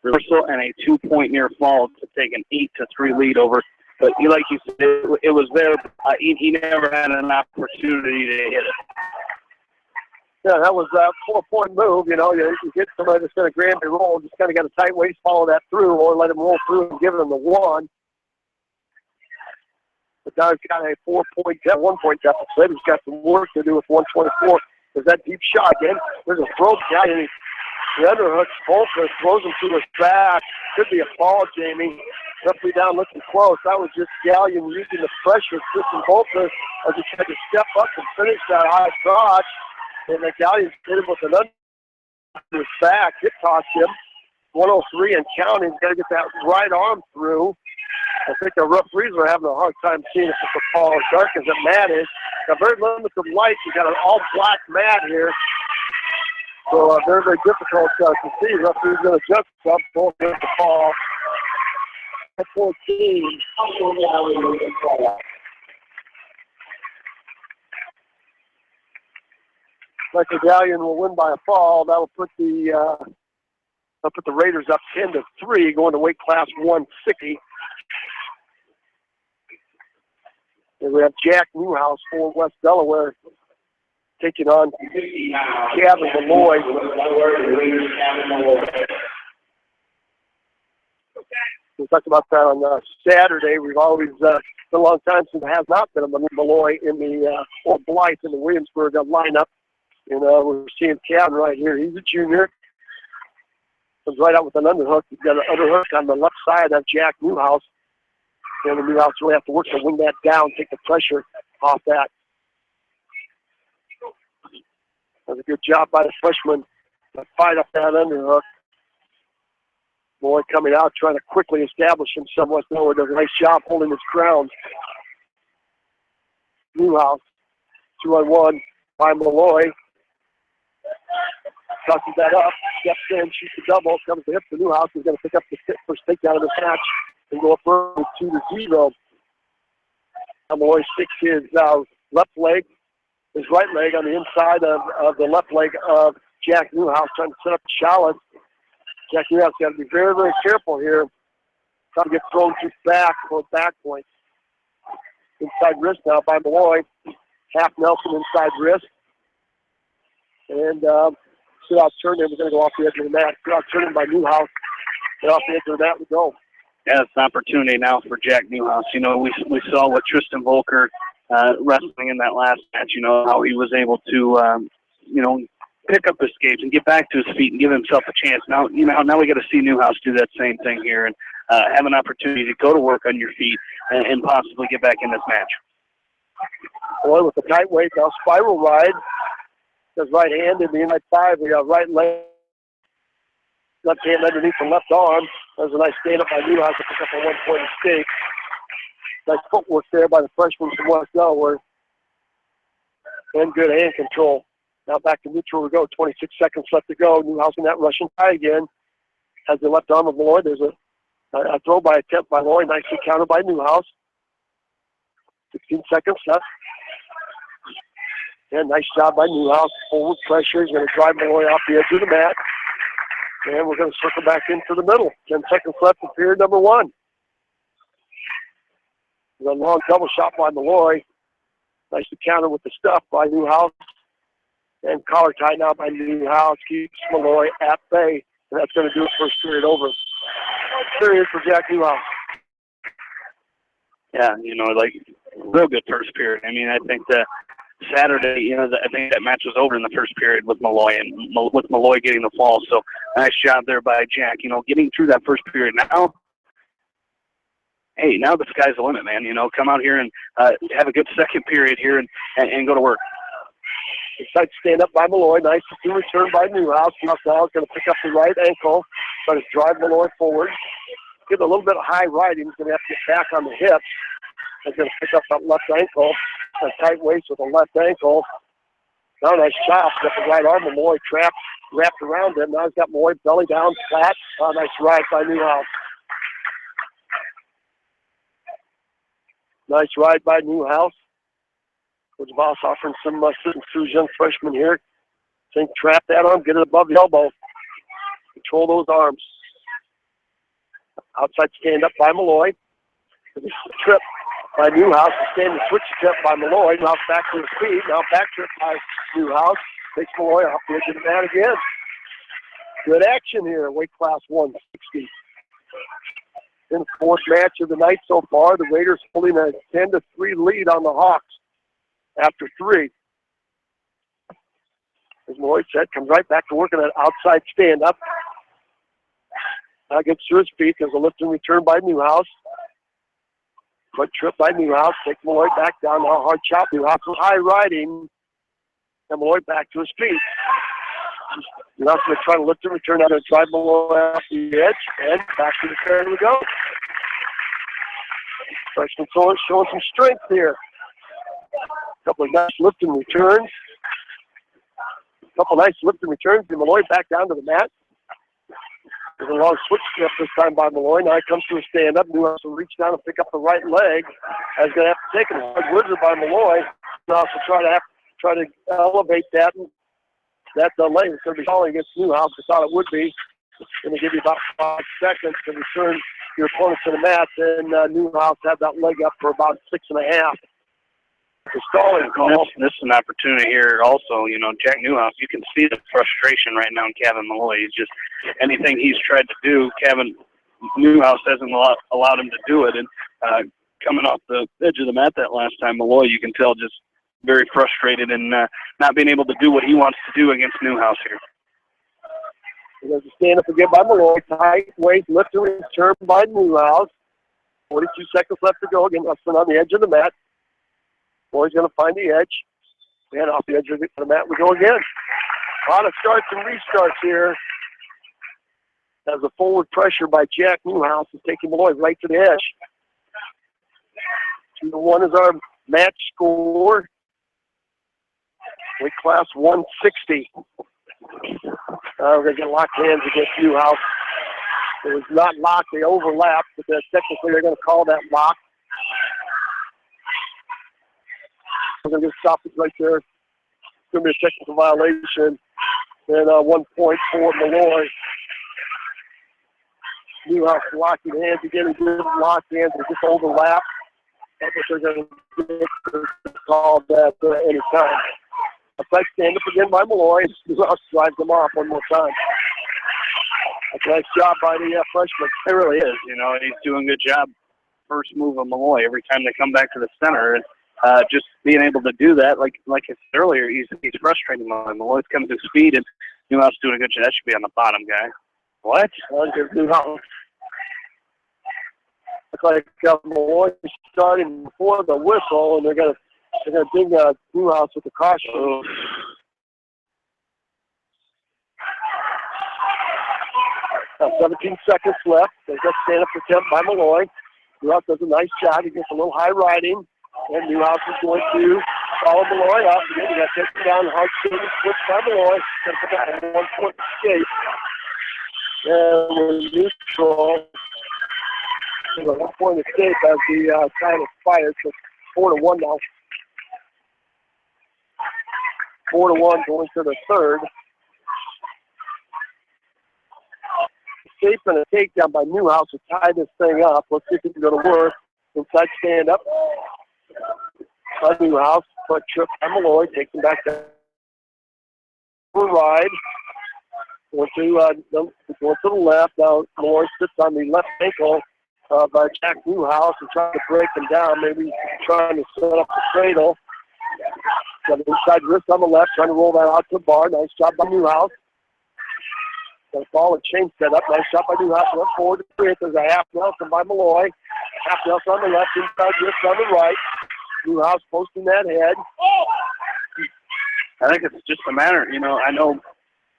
reversal and a 2-point near fall to take an 8-3 lead over. But like you said, it was there. He never had an opportunity to hit it. Yeah, that was a 4-point move. You get somebody that's going to Granby roll, just kind of got a tight waist, follow that through, or let him roll through and give him the 1. But now he's got a 1-point deficit. He's got some work to do with 124. There's that deep shot again. There's a throw guy, and the underhook, Volker throws him to his back. Could be a fall, Jamie. Referee down looking close. That was just Gallion using the pressure, Tristan Volker, as he tried to step up and finish that high crotch. And the Gallion hit him with an under to his back. Hip tossed him. 103 and counting. He's got to get that right arm through. I think the referees are having a hard time seeing if it's a fall as dark as the mat is. A very limited light. You got an all-black mat here. So very, very difficult to see. Referee's going to jump up. Both get the fall. At 14. Michael Gallion will win by a fall. That will put the Raiders up 10-3, going to weight class 160. And we have Jack Newhouse for West Delaware taking on Gavin Malloy. We talked about that on Saturday. We've always been a long time since there has not been a Malloy in or Blythe in the Williamsburg lineup. We're seeing Gavin right here. He's a junior. Comes right out with an underhook. He's got an underhook on the left side of Jack Newhouse. And the Newhouse really have to work to wing that down, take the pressure off that. That's a good job by the freshman to fight up that underhook. Malloy coming out, trying to quickly establish himself. West Delaware does a nice job holding his ground. Newhouse, 2-on-1 by Malloy. Tosses that up, steps in, shoots a double, comes to hip to Newhouse. He's going to pick up the first takedown of the match and go up early 2-0. Malloy sticks his left leg, his right leg on the inside of the left leg of Jack Newhouse, trying to set up the shallot. Jack Newhouse got to be very, very careful here. Trying to get thrown to back for back points. Inside wrist now by Malloy. Half Nelson inside wrist. And Good out turn there. We're going to go off the edge of the mat. Good out turning by Newhouse. And off the edge of the mat we go. Yeah, it's an opportunity now for Jack Newhouse. You know, we saw what Tristan Volker wrestling in that last match, you know, how he was able to, you know, pick up his skates and get back to his feet and give himself a chance. Now, you know, now we got to see Newhouse do that same thing here and have an opportunity to go to work on your feet and possibly get back in this match. Boy, with the tight weight, now spiral ride. Does right hand in the inside 5. We got right leg, left hand underneath the left arm. There's a nice stand up by Newhouse to pick up a 1-point mistake. Nice footwork there by the freshman from West Delaware. And good hand control. Now back to neutral we go. 26 seconds left to go. Newhouse in that Russian tie again. Has the left arm of Malloy. There's a throw by attempt by Malloy. Nicely countered by Newhouse. 16 seconds left. And nice job by Newhouse. Forward pressure. He's going to drive Malloy off the edge of the mat. And we're going to circle back into the middle. 10 seconds left in period number 1. A long double shot by Malloy. Nicely countered with the stuff by Newhouse. And collar tie now by Newhouse. Keeps Malloy at bay. And that's going to do it first period over. Period for Jack Newhouse. Yeah, you know, like, real good first period. I mean, I think that Saturday, you know, I think that match was over in the first period with Malloy and with Malloy getting the fall. So nice job there by Jack, you know, getting through that first period. Now, hey, now the sky's the limit, man. You know, come out here and have a good second period here and go to work. Inside stand up by Malloy. Nice return by Newhouse. Newhouse now is going to pick up the right ankle. Try to drive Malloy forward. Give a little bit of high riding. He's going to have to get back on the hips. He's going to pick up that left ankle. A tight waist with a left ankle. Now nice shot. Got the right arm of Malloy wrapped around him. Now he's got Malloy belly down flat. Nice ride by Newhouse. Nice ride by Newhouse. Coach Voss offering some assistance to his young freshman here. Think trap that arm, get it above the elbow. Control those arms. Outside stand up by Malloy. Trip by Newhouse. Stand and switch trip by Malloy. Now back to his feet. Now back trip by Newhouse. Takes Malloy off the edge of the mat again. Good action here. Weight class 160. In the fourth match of the night so far, the Raiders holding a 10-3 lead on the Hawks after 3. As Malloy said, comes right back to working that outside stand-up. Now gets to his feet. There's a lift and return by Newhouse. Foot trip by Newhouse. Takes Malloy back down. Now hard chop. Newhouse with high riding. And Malloy back to his feet. Newhouse going to try to lift and return. Now going to drive Malloy off the edge. And back to the fair we go. Freshman showing some strength here. Couple of nice lift and returns. Couple nice lift and returns. And Malloy back down to the mat. There's a long switch step this time by Malloy. Now he comes to a stand-up. Newhouse will reach down and pick up the right leg. He's going to have to take it. Hard wizard by Malloy. Newhouse will try to elevate that. That leg is going to be falling against Newhouse. I thought it would be. It's going to give you about 5 seconds to return your opponent to the mat. And Newhouse had that leg up for about 6.5. The stalling call. This is an opportunity here also. You know, Jack Newhouse, you can see the frustration right now in Kevin Malloy. He's just, anything he's tried to do, Kevin Newhouse hasn't allowed him to do it. And coming off the edge of the mat that last time, Malloy, you can tell, just very frustrated and not being able to do what he wants to do against Newhouse here. There's a stand-up again by Malloy. Tight waist, lift and return by Newhouse. 42 seconds left to go. Again, wrestling on the edge of the mat. Malloy's going to find the edge. And off the edge of the mat we go again. A lot of starts and restarts here. As a forward pressure by Jack Newhouse is taking Malloy right to the edge. 2-1 is our match score. Weight class 160. We're going to get locked hands against Newhouse. It was not locked. They overlapped, but technically they're going to call that lock. We're going to get stopped right there. It's going to be a technical violation. And 1 point for Malloy. Newhouse locking hands again. He didn't lock hands. They just overlap. That's what they're going to call that any time. A side stand up again by Malloy. Newhouse drives them off one more time. That's a nice job by the freshman. It really is. You know, he's doing a good job. First move of Malloy every time they come back to the center. And just being able to do that, like I said earlier, he's frustrating Malloy. Malloy's coming to speed, and Newhouse doing a good job. That should be on the bottom guy. What? Newhouse. Looks like Malloy starting before the whistle, and they're gonna ding Newhouse with the caution. Oh. 17 seconds left. There's a stand-up attempt by Malloy. Newhouse does a nice job. He gets a little high riding, and Newhouse is going to follow Malloy up. Again, he got taken down, hard shooting switch by Malloy. Going to put that in 1 point escape. And we're neutral. 1 point escape as the time expired. So 4-1 now. 4-1 going to the third. Escape and a takedown by Newhouse to tie this thing up. Let's see if it can go to work. Inside stand up by Newhouse. Foot trip by Malloy. Takes him back down. Ride. Going to the left. Now Malloy sits on the left ankle by Jack Newhouse and trying to break him down. Maybe trying to set up the cradle. Got an inside wrist on the left, trying to roll that out to the bar. Nice job by Newhouse. Got a ball and chain set up. Nice shot by Newhouse. Left forward to three. There's a half Nelson by Malloy. Half Nelson on the left, inside wrist on the right. Newhouse posting that head. I think it's just a matter, you know, I know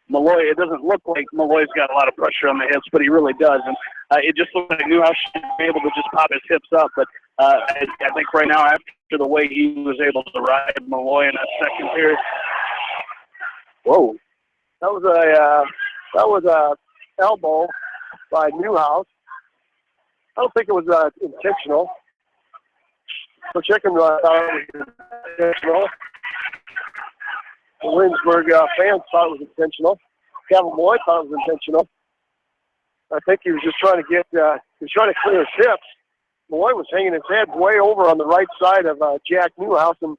Malloy, it doesn't look like Malloy's got a lot of pressure on the hips, but he really does. And it just looks like Newhouse should be able to just pop his hips up. But I think right now, after the way he was able to ride Malloy in that second period. Whoa. That was a elbow by Newhouse. I don't think it was intentional. So checking thought it was intentional. The Williamsburg fans thought it was intentional. Kevin Malloy thought it was intentional. I think he was just trying to clear his hips. Malloy was hanging his head way over on the right side of Jack Newhouse, and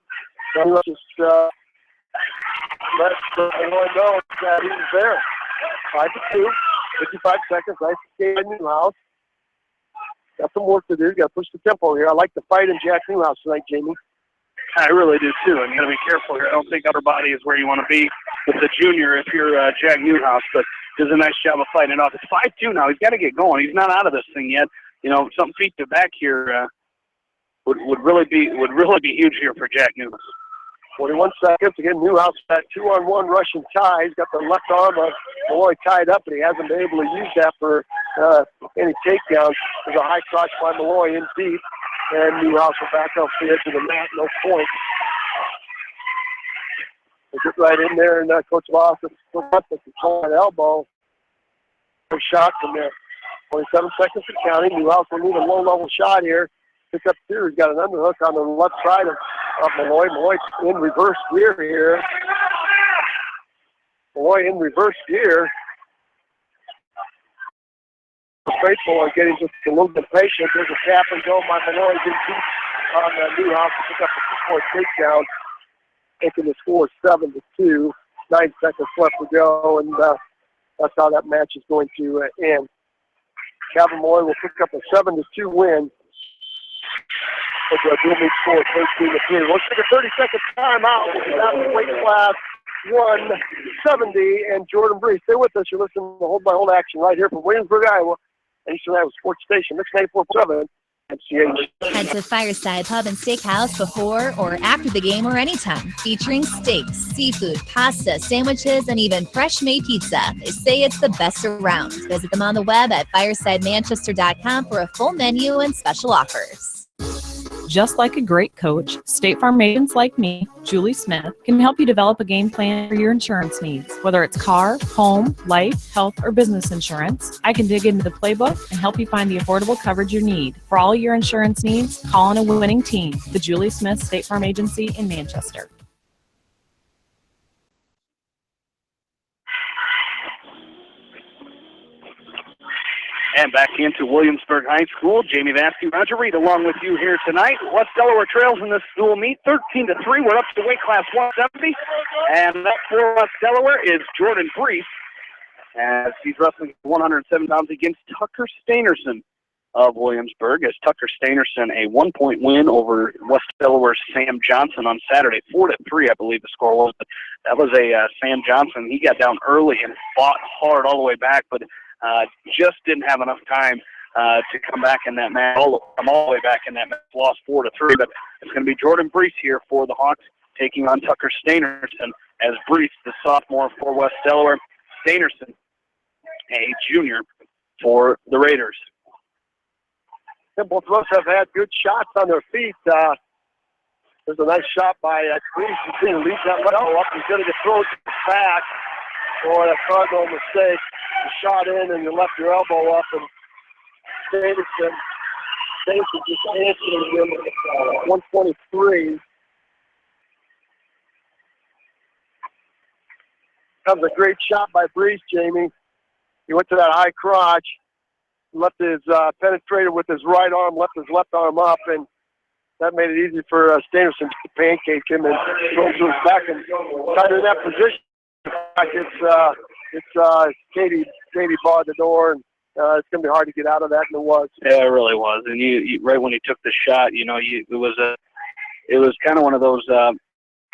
Newhouse just let Malloy know that he was there. 5-2, 55 seconds. Nice escape by Newhouse. Got some work to do. Got to push the tempo here. I like the fight in Jack Newhouse tonight, Jamie. I really do, too. And you got to be careful here. I don't think upper body is where you want to be with the junior if you're Jack Newhouse, but does a nice job of fighting it off. It's 5-2 now. He's got to get going. He's not out of this thing yet. You know, something feet to back here would really be huge here for Jack Newhouse. 41 seconds. Again, Newhouse got 2-on-1 Russian tie. He's got the left arm of Malloy tied up, but he hasn't been able to use that for any takedowns. There's a high crotch by Malloy in deep, and Newhouse will back off the edge of the mat. No point. They get right in there, and Coach Voss is control that elbow. No shot from there. 27 seconds to counting. Newhouse will need a low-level shot here. Pick up two. He's got an underhook on the left side of Malloy. Malloy in reverse gear here. Malloy in reverse gear. Faithful are getting just a little bit patient. There's a tap and go by Malloy in deep on Newhouse to pick up a 2-point takedown, making the score 7-2. 9 seconds left to go, and that's how that match is going to end. Calvin Malloy will pick up a 7-2 win. Dual meet score 13-3. Let's take a 30-second timeout. We'll be back in weight class 170. And Jordan Bree, stay with us. You're listening to Hold My Hold Action right here from Williamsburg, Iowa. Eastern Iowa Sports Station. This is 94.7 MCH. Head to Fireside Pub and Steakhouse before or after the game or anytime. Featuring steaks, seafood, pasta, sandwiches, and even fresh-made pizza. They say it's the best around. Visit them on the web at firesidemanchester.com for a full menu and special offers. Just like a great coach, State Farm agents like me, Julie Smith, can help you develop a game plan for your insurance needs. Whether it's car, home, life, health, or business insurance, I can dig into the playbook and help you find the affordable coverage you need. For all your insurance needs, call on a winning team. The Julie Smith State Farm Agency in Manchester. And back into Williamsburg High School, Jamie Vasky, Roger Reed, along with you here tonight. West Delaware trails in this dual meet, 13-3. We're up to weight class 170, and that for West Delaware is Jordan Brees, as he's wrestling 107 pounds against Tucker Steinerson of Williamsburg. As Tucker Steinerson, a 1-point win over West Delaware's Sam Johnson on Saturday, 4-3, I believe the score was. But that was a Sam Johnson. He got down early and fought hard all the way back, but just didn't have enough time to come back in that match. Come all the way back in that match, lost 4-3. But it's going to be Jordan Brees here for the Hawks taking on Tucker Steinerson, as Brees, the sophomore for West Delaware, Steinerson, a junior for the Raiders. And both of us have had good shots on their feet. There's a nice shot by Brees. You see him lead that well up. He's going to get thrown back. Boy, a cardinal mistake. You shot in and you left your elbow up, and Davidson just answered him 123. That was a great shot by Brees, Jamie. He went to that high crotch, left his penetrated with his right arm, left his left arm up, and that made it easy for Steinerson to pancake him and throw to his back and kind of in that position. It's Katie barred the door, and it's going to be hard to get out of that, and it was. Yeah, it really was. And you right when he took the shot, it was kind of one of those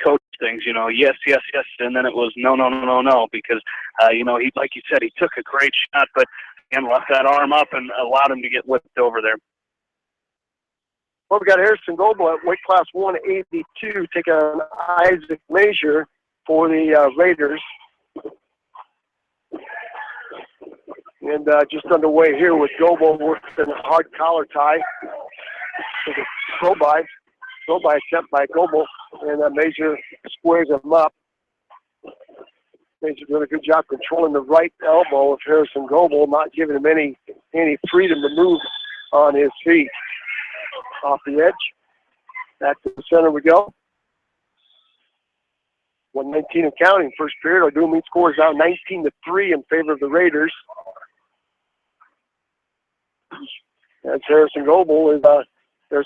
coach things, yes, and then it was no, because he, like you said, he took a great shot, but again left that arm up and allowed him to get whipped over there. Well, we got Harrison Goebel at weight class 182 taking on Isaac Major for the Raiders. And just underway here with Goebel working a hard collar tie. Throw by attempt by Goebel, and Major squares him up. Major doing a good job controlling the right elbow of Harrison Goebel, not giving him any freedom to move on his feet. Off the edge. Back to the center we go. 119 and counting. First period, our dual meet score is now 19-3 in favor of the Raiders. As Harrison Goebel is up for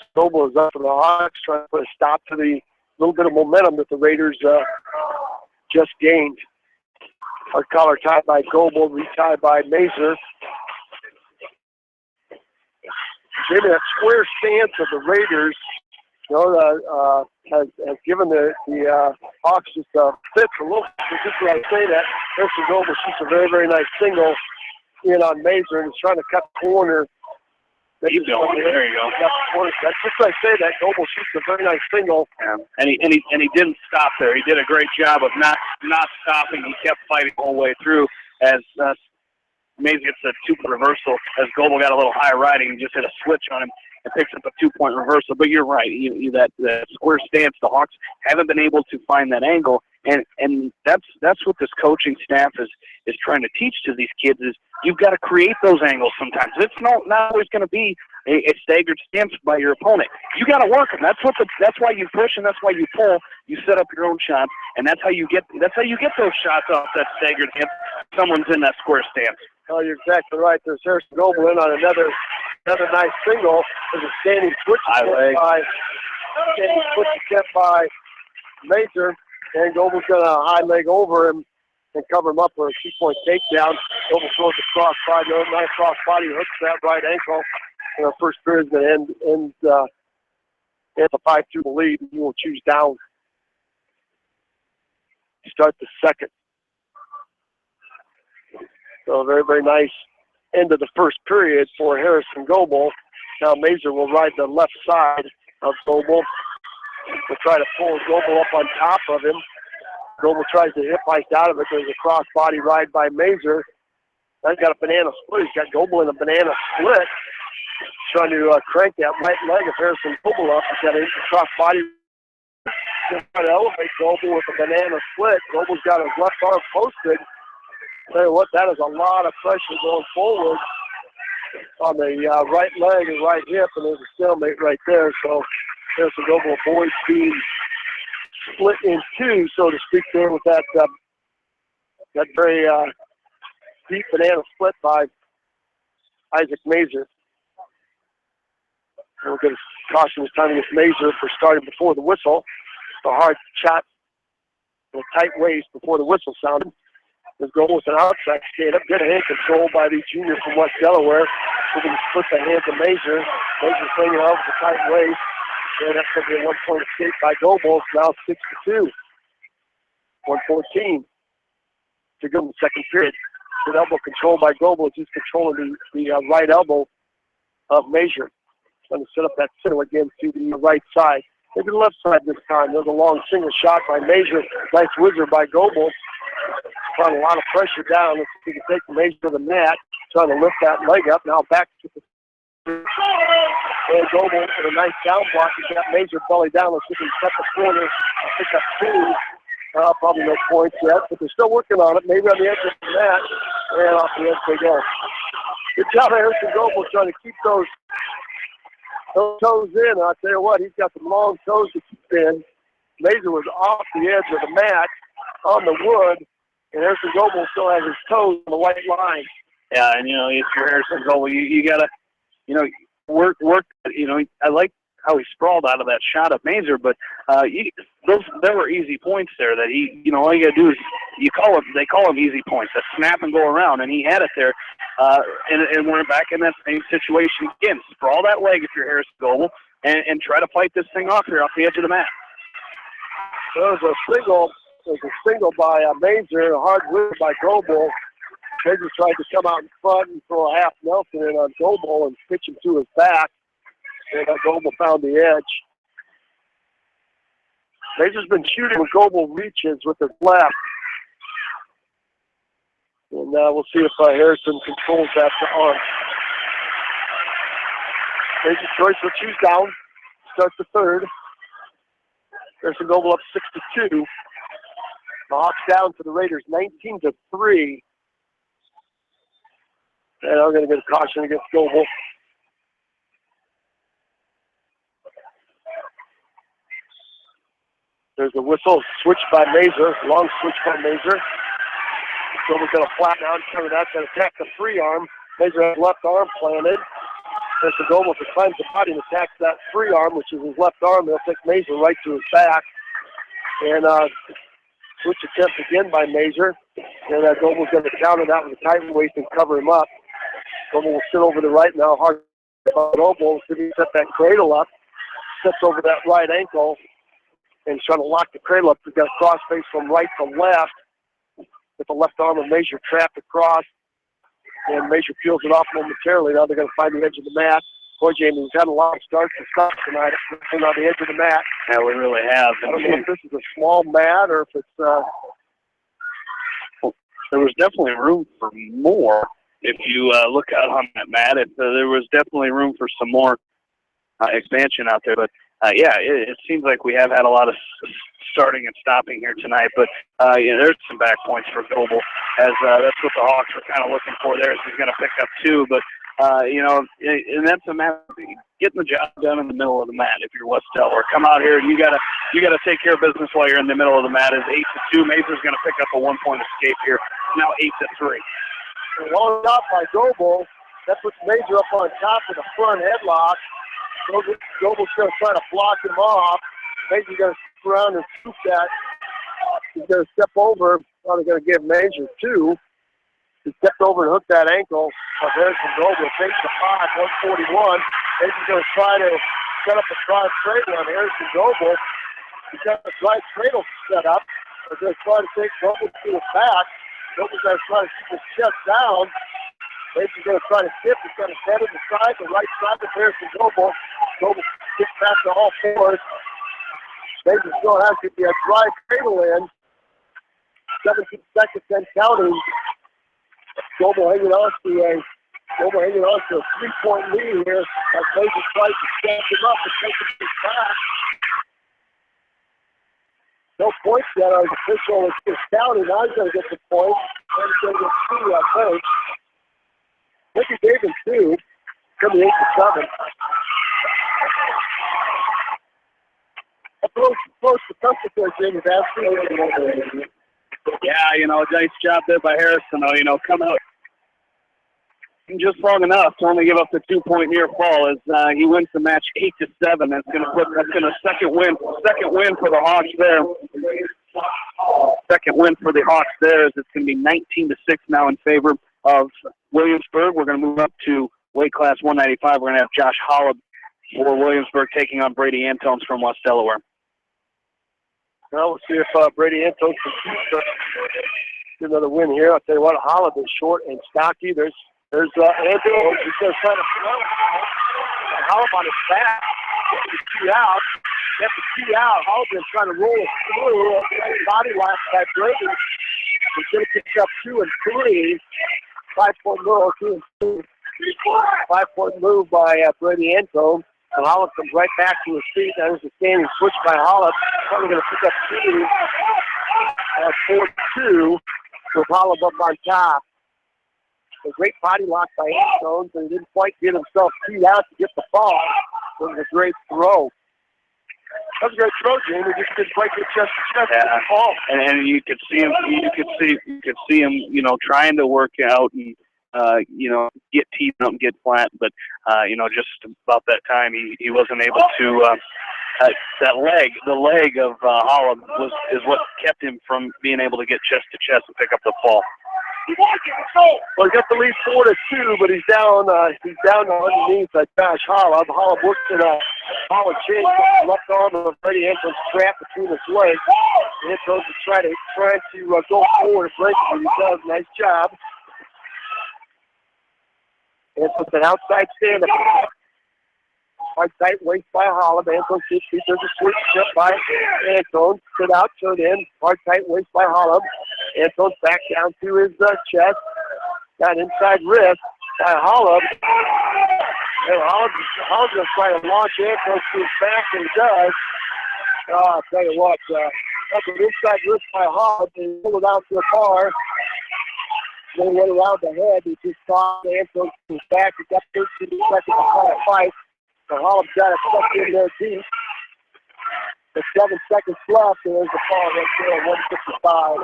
the Hawks, trying to put a stop to the little bit of momentum that the Raiders just gained. Hard collar tied by Goebel, retied by Mazur. Maybe that square stance of the Raiders, has given the Hawks just a fit a little. Just when I say that, Harrison Goebel shoots a very, very nice single in on Mazur and is trying to cut the corner. Keep going. There you go. That's just when I say that. Goebel shoots a very nice single. Yeah. And he didn't stop there. He did a great job of not stopping. He kept fighting the whole way through as Mazur gets a 2-point reversal. As Goebel got a little high riding, he just hit a switch on him and picks up a 2-point reversal. But you're right. That square stance, the Hawks haven't been able to find that angle. And that's what this coaching staff is trying to teach to these kids is you've got to create those angles sometimes. It's not always going to be a staggered stance by your opponent. You got to work them. That's why you push and that's why you pull. You set up your own shots, and that's how you get those shots off that staggered stance. Someone's in that square stance. Oh, you're exactly right. There's Harrison Goebel in on another nice single. There's a standing switch attempt by Major, and Goebel's got a high leg over him and cover him up for a 2-point takedown. Goebel throws a crossbody, nice crossbody, hooks that right ankle. And our first period is going to end a 5-2 lead. He will choose down. Start the second. So a very, very nice end of the first period for Harrison Goebel. Now Mazur will ride the left side of Goebel. We'll try to pull Goebel up on top of him. Goebel tries to hip ice out of it. There's a cross-body ride by Mazur. Now he's got a banana split. He's got Goebel in a banana split. Trying to crank that right leg of Harrison Goebel up. He's got a cross-body. Trying to elevate Goebel with a banana split. Goebel's got his left arm posted. Tell you what, that is a lot of pressure going forward on the right leg and right hip, and there's a stalemate right there. So Harrison Goebel avoids being split in two, so to speak, there with that very deep banana split by Isaac Mazer. And we'll get a caution this time against Mazer for starting before the whistle. A hard shot in a tight waist before the whistle sounded. Let's go with an outside skate up. Good hand control by the junior from West Delaware. We're going to split the hand to Mazer. Mazer's bringing out with a tight waist. And that's going to be a 1-point escape by Goble. It's now 6-2. 1:14 to go in the second period. Good elbow control by Goble. He's controlling the right elbow of Mazer. Trying to set up that center again to the right side. Maybe the left side this time. There's a long single shot by Mazer. Nice whizzer by Goble. Trying a lot of pressure down. Let's see if he can take Mazer to the mat. Trying to lift that leg up. Now back to the and Goble with a nice down block. He's got Mazer belly down. Let's see if he can cut the corner. Pick up two. Probably no points yet, but they're still working on it. Maybe on the edge of the mat. And off the edge they go. Good job, Harrison Goble, trying to keep those toes in. I'll tell you what, he's got some long toes to keep in. Mazer was off the edge of the mat on the wood, and Harrison Goble still has his toes on the white line. Yeah, and, if you're Harrison Goble, you got to, work. I like how he sprawled out of that shot of Mazer, but there were easy points there that he, all you got to do is they call them easy points, that snap and go around, and he had it there. And we're back in that same situation again. Sprawl that leg if you're Harrison Goble and try to fight this thing off here off the edge of the mat. There's a single by Mazer, a hard whip by Goble. Mazer tried to come out in front and throw a half Nelson in on Goble and pitch him to his back. And Goble found the edge. Mazer's been shooting when Goble reaches with his left. And we'll see if Harrison controls that to arm. Mazer's choice will choose down. Start the third. Harrison Goble up 6-2. The Hawks down to the Raiders 19-3. And I'm going to get a caution against Goble. There's a whistle, switch by Mazer, long switch by Mazer. Goble's going to flatten out, turn that, going to attack the free arm. Mazer has left arm planted. There's the Goble climbs the body and attacks that free arm, which is his left arm. They'll take Mazer right to his back. And switch attempt again by Mazer. And Goble's going to counter that with a tight waist and cover him up. Goble will sit over the right now, hard by Goble. See if he can set that cradle up. Sets over that right ankle. And trying to lock the cradle up. We've got a cross face from right to left with the left arm of Mazer trapped across. And Mazer peels it off momentarily. Now they're going to find the edge of the mat. Boy, Jamie, we've had a lot of starts and stops tonight on the edge of the mat. Yeah, we really have. I don't know if this is a small mat or if it's... There was definitely room for more. If you look out on that mat, there was definitely room for some more expansion out there. But it seems like we have had a lot of starting and stopping here tonight. But there's some back points for Goble, as that's what the Hawks were kind of looking for there. So he's going to pick up two. But and that's a matter of getting the job done in the middle of the mat. If you're West Delaware, come out here and you got to take care of business while you're in the middle of the mat. Is 8-2. Mazer's going to pick up a 1-point escape here. Now 8-3. Long shot by Goble. That puts Mazer up on top with a front headlock. Goble's going to try to block him off. Mazer's going to stick around and scoop that. He's going to step over. They're going to give Mazer two. He stepped over and hooked that ankle of Harrison Goble. 8-5, 141. Mazer's going to try to set up a cross cradle on Harrison Goble. He's got a right cradle set up. They're going to try to take Goble to his back. Goble's going to try to keep his chest down. Mazer's going to try to skip. He's going to head to the side, the right side of Harrison Goble. Goble kicks back to all fours. Mazer still has to get a drive cradle in. 17 seconds and counting. Goble hanging on to a 3-point lead here as Mazer tries to step him up and take him to his back. No points yet. Our official is counting. Now he's going to get the point. And he's going to get two, I think. I think he gave him two. It's going to be 8-7. Close to comfort there, Jamie. Yeah, nice job there by Harrison. Come out just long enough to only give up the 2-point near fall as he wins the match 8-7. That's going to second win for the Hawks there. Second win for the Hawks there as it's going to be 19-6 now in favor of Williamsburg. We're going to move up to weight class 195. We're going to have Josh Hollab for Williamsburg taking on Brady Antones from West Delaware. Well, we'll see if Brady Antones can get another win here. I'll tell you what, Hollab is short and stocky. There's Antones. He's going to try to Hollab on his back. Get the key out. Hollab is trying to roll it through. Body lock by Brady. He's going to pick up 2 and 3. 5-point move, 2 and 2. 5-point move by Brady Antones. And Hollab comes right back to his feet. That is a standing switch by Hollab. Probably going to pick up 4-2 with Hollab up on top. A great body lock by Antones, and he didn't quite get himself teed out to get the ball. It was a great throw. That was a great throw, Jamie. Just didn't quite get chest to chest. Yeah. Ball. And you could see him. You could see him. Trying to work out and get teed up and get flat, but just about that time he wasn't able to. The leg of Hollab is what kept him from being able to get chest to chest and pick up the ball. Well, he got the lead 4-2, but he's down underneath Josh Hollab. Hollab works in a Hollab change, left arm of Brady Antones trapped between his legs. Antones is trying to go forward and break it, and he does. Nice job. Antones an outside stand-up. Hard tight waist by Hollab. Antones does a switch step by Antones. Sit out, turn in. Hard tight waist by Hollab. Antones back down to his chest. Got inside wrist by Hollab. And Hollab's going to try to launch Antones to his back, and he does. I'll tell you what, that's an inside wrist by Hollab. And pulled it out to the bar. Then went around the head. He just caught Antones to his back. He got 13 seconds to try to fight. So Hollab's got it stuck in there deep. There's 7 seconds left, and there's a fall right there, 155.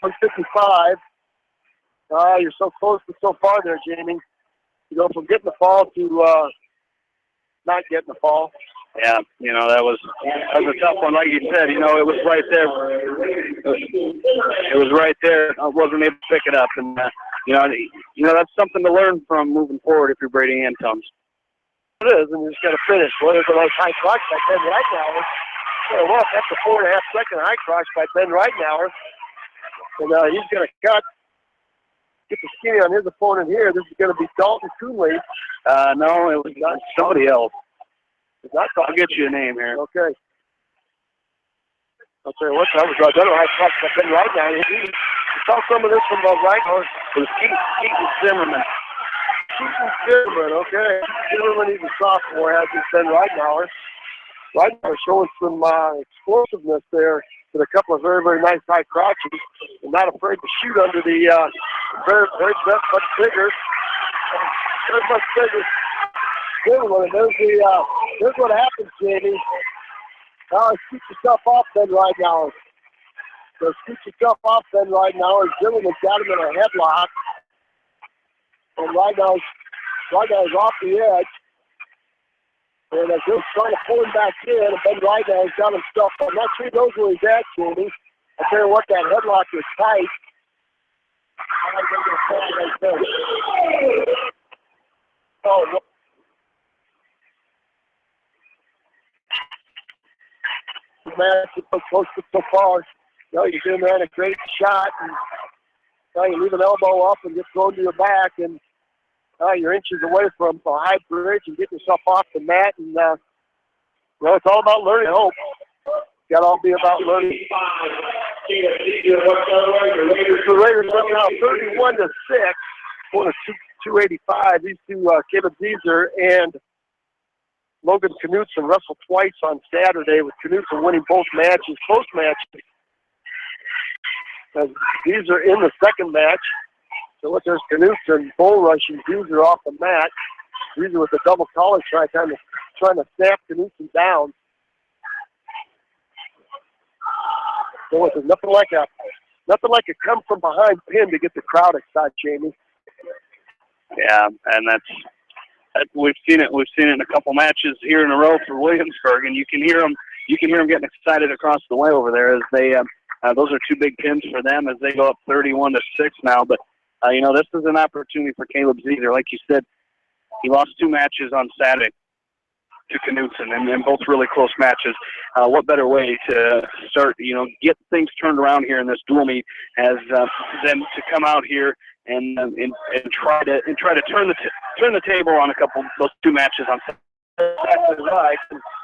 155. You're so close but so far there, Jamie. You go from getting the fall to not getting the fall. Yeah, that was a tough one. Like you said, it was right there. It was right there. I wasn't able to pick it up, and that's something to learn from moving forward if you're Brady Antones. It is, and you just got to finish. Well, there's a nice high crotch by Ben Reitnauer. Well, that's a 4.5-second high crotch by Ben Reitnauer, and he's going to get the skinny on his opponent here. This is going to be Dalton Coonley. No, it was somebody else. I'll get you a name here. Okay. I'll tell you what, that was another high crotch by Ben Reitnauer. You saw some of this from Reitnauer. It was Keaton Zimmerman. Okay. Zimmerman, he's a sophomore, has this Ben Reitnauer. Reitnauer showing some explosiveness there with a couple of very, very nice high crotches, and not afraid to shoot under the very, very much bigger. Very much bigger. Zimmerman, there's what happens, Jamie. Scoot yourself off Ben Reitnauer. So scoot yourself off Ben Reitnauer. Zimmerman's got him in a headlock. And Reitnauer's off the edge. And Zimmerman's trying to pull him back in. And Ben Reitnauer's got himself. I'm not sure he knows where he's at, Jamie. I tell you what, that headlock is tight. Oh, no. Man, so close so far. You're doing that a great shot, and you leave an elbow up and get thrown to your back, and you're inches away from a high bridge and getting yourself off the mat. And it's all about learning. I hope it's got to all be about learning. The Raiders looking out 31-6, going to 285. These two, Kevin Deezer and Logan Knutson wrestled twice on Saturday, with Knutson winning both matches, close matches. These are in the second match. So look, there's Knutson bull rushing Deezer off the mat. Deezer with a double collar try, trying to snap Knutson down. So it's nothing like a come from behind pin to get the crowd excited, Jamie. Yeah, and we've seen it. We've seen it in a couple matches here in a row for Williamsburg, and you can hear them. You can hear them getting excited across the way over there as they. Those are two big pins for them as they go up 31-6 now. But this is an opportunity for Caleb Zezer. Like you said, he lost 2 matches on Saturday to Knutson, and both really close matches. What better way to start? Get things turned around here in this dual meet as than to come out here and try to turn the table on a couple those 2 matches on Saturday. Exactly right.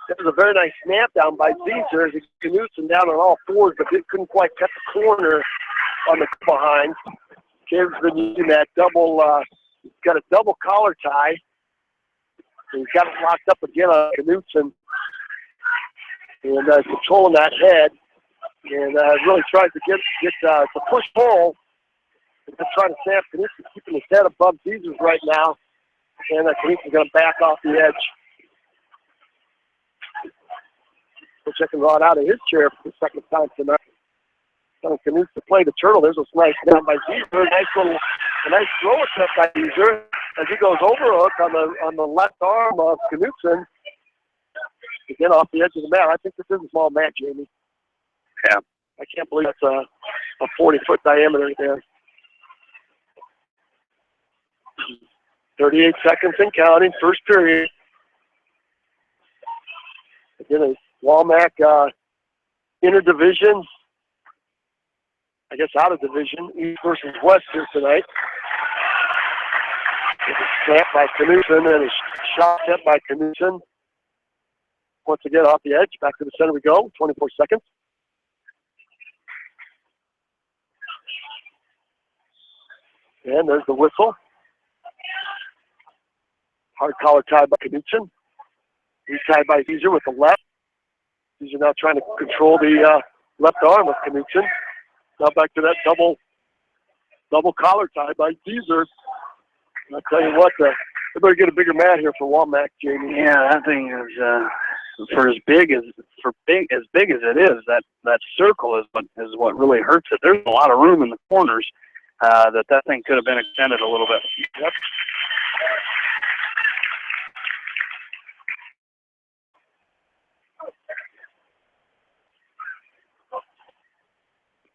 That was a very nice snap down by Zezer. Knutson down on all fours, but couldn't quite cut the corner on the behind. Caleb's been using that double. He's got a double collar tie. And he's got it locked up again on Knutson, and controlling that head, and really tries to get to push pull. And just trying to snap Knutson, keeping his head above Zezer's right now, and Knutson's going to back off the edge. Checking Rod out of his chair for the second time tonight. Knutson to play the turtle. There's a nice down by Zezer. A nice throw attempt by Zezer as he goes overhook on the left arm of Knutson. Again off the edge of the mat. I think this is a small mat, Jamie. Yeah. I can't believe that's a 40-foot diameter there. 38 seconds and counting. First period. Again, a Walmack interdivision, I guess out of division, East versus West here tonight. It's a snap by Knutson and a shot set by Knutson. Once again off the edge, back to the center we go, 24 seconds. And there's the whistle. Hard collar tie by Knutson. He's tied by Zezer with the left. Zezer now trying to control the left arm of Knutson. Now back to that double collar tie by Zezer. I'll tell you what, they better get a bigger mat here for Walmack, Jamie. Yeah, that thing is for as big as it is. That circle is what really hurts it. There's a lot of room in the corners that thing could have been extended a little bit. Yep.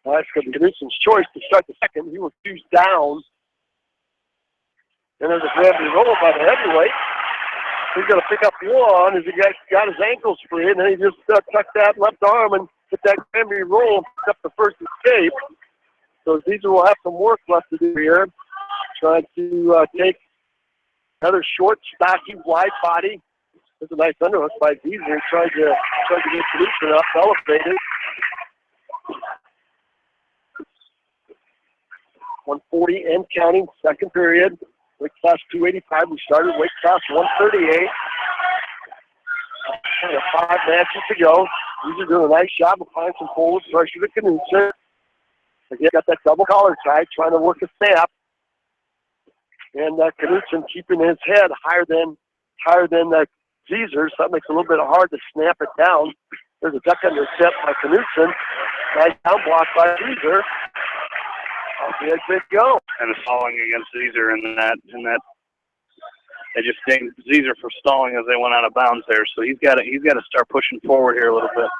Well, that's going to be Knutson's choice to start the second. He was 2 down. And there's a gravity roll by the heavyweight. He's going to pick up one as he got his ankles free, and then he just tucked that left arm and hit that gravity roll and picked up the first escape. So Zezer will have some work left to do here. Trying to take another short, stocky, wide body. There's a nice underhook by Zezer. Trying to get Knutson up, elevated. 140 and counting, second period. Weight class 285. We started weight class 138. 5 matches to go. These are doing a nice job of applying some forward pressure to Knutson. Again, got that double collar tie, trying to work a snap. And Knutson keeping his head higher than Zezer, so that makes it a little bit hard to snap it down. There's a duck under step by Knutson. Nice down block by Zezer. Off the edge they go. And a stalling against Zezer in that. They just dinged Zezer for stalling as they went out of bounds there. So he's got to start pushing forward here a little bit.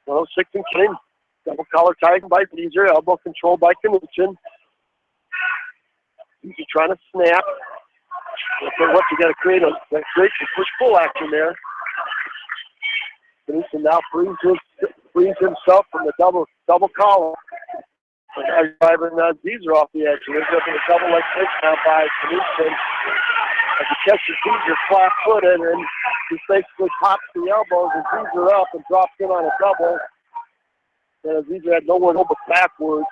106 and clean. Double collar tied by Zezer. Elbow control by Knutson. He's trying to snap. What you got to create a great push-pull action there. Knutson now frees himself from the double collar. And driving Zezer off the edge. And there's up in a double leg pitch now by Knutson. As he catches Zezer flat-footed, and he basically pops the elbows and Zezer up and drops in on a double. And Zezer had nowhere to go but backwards.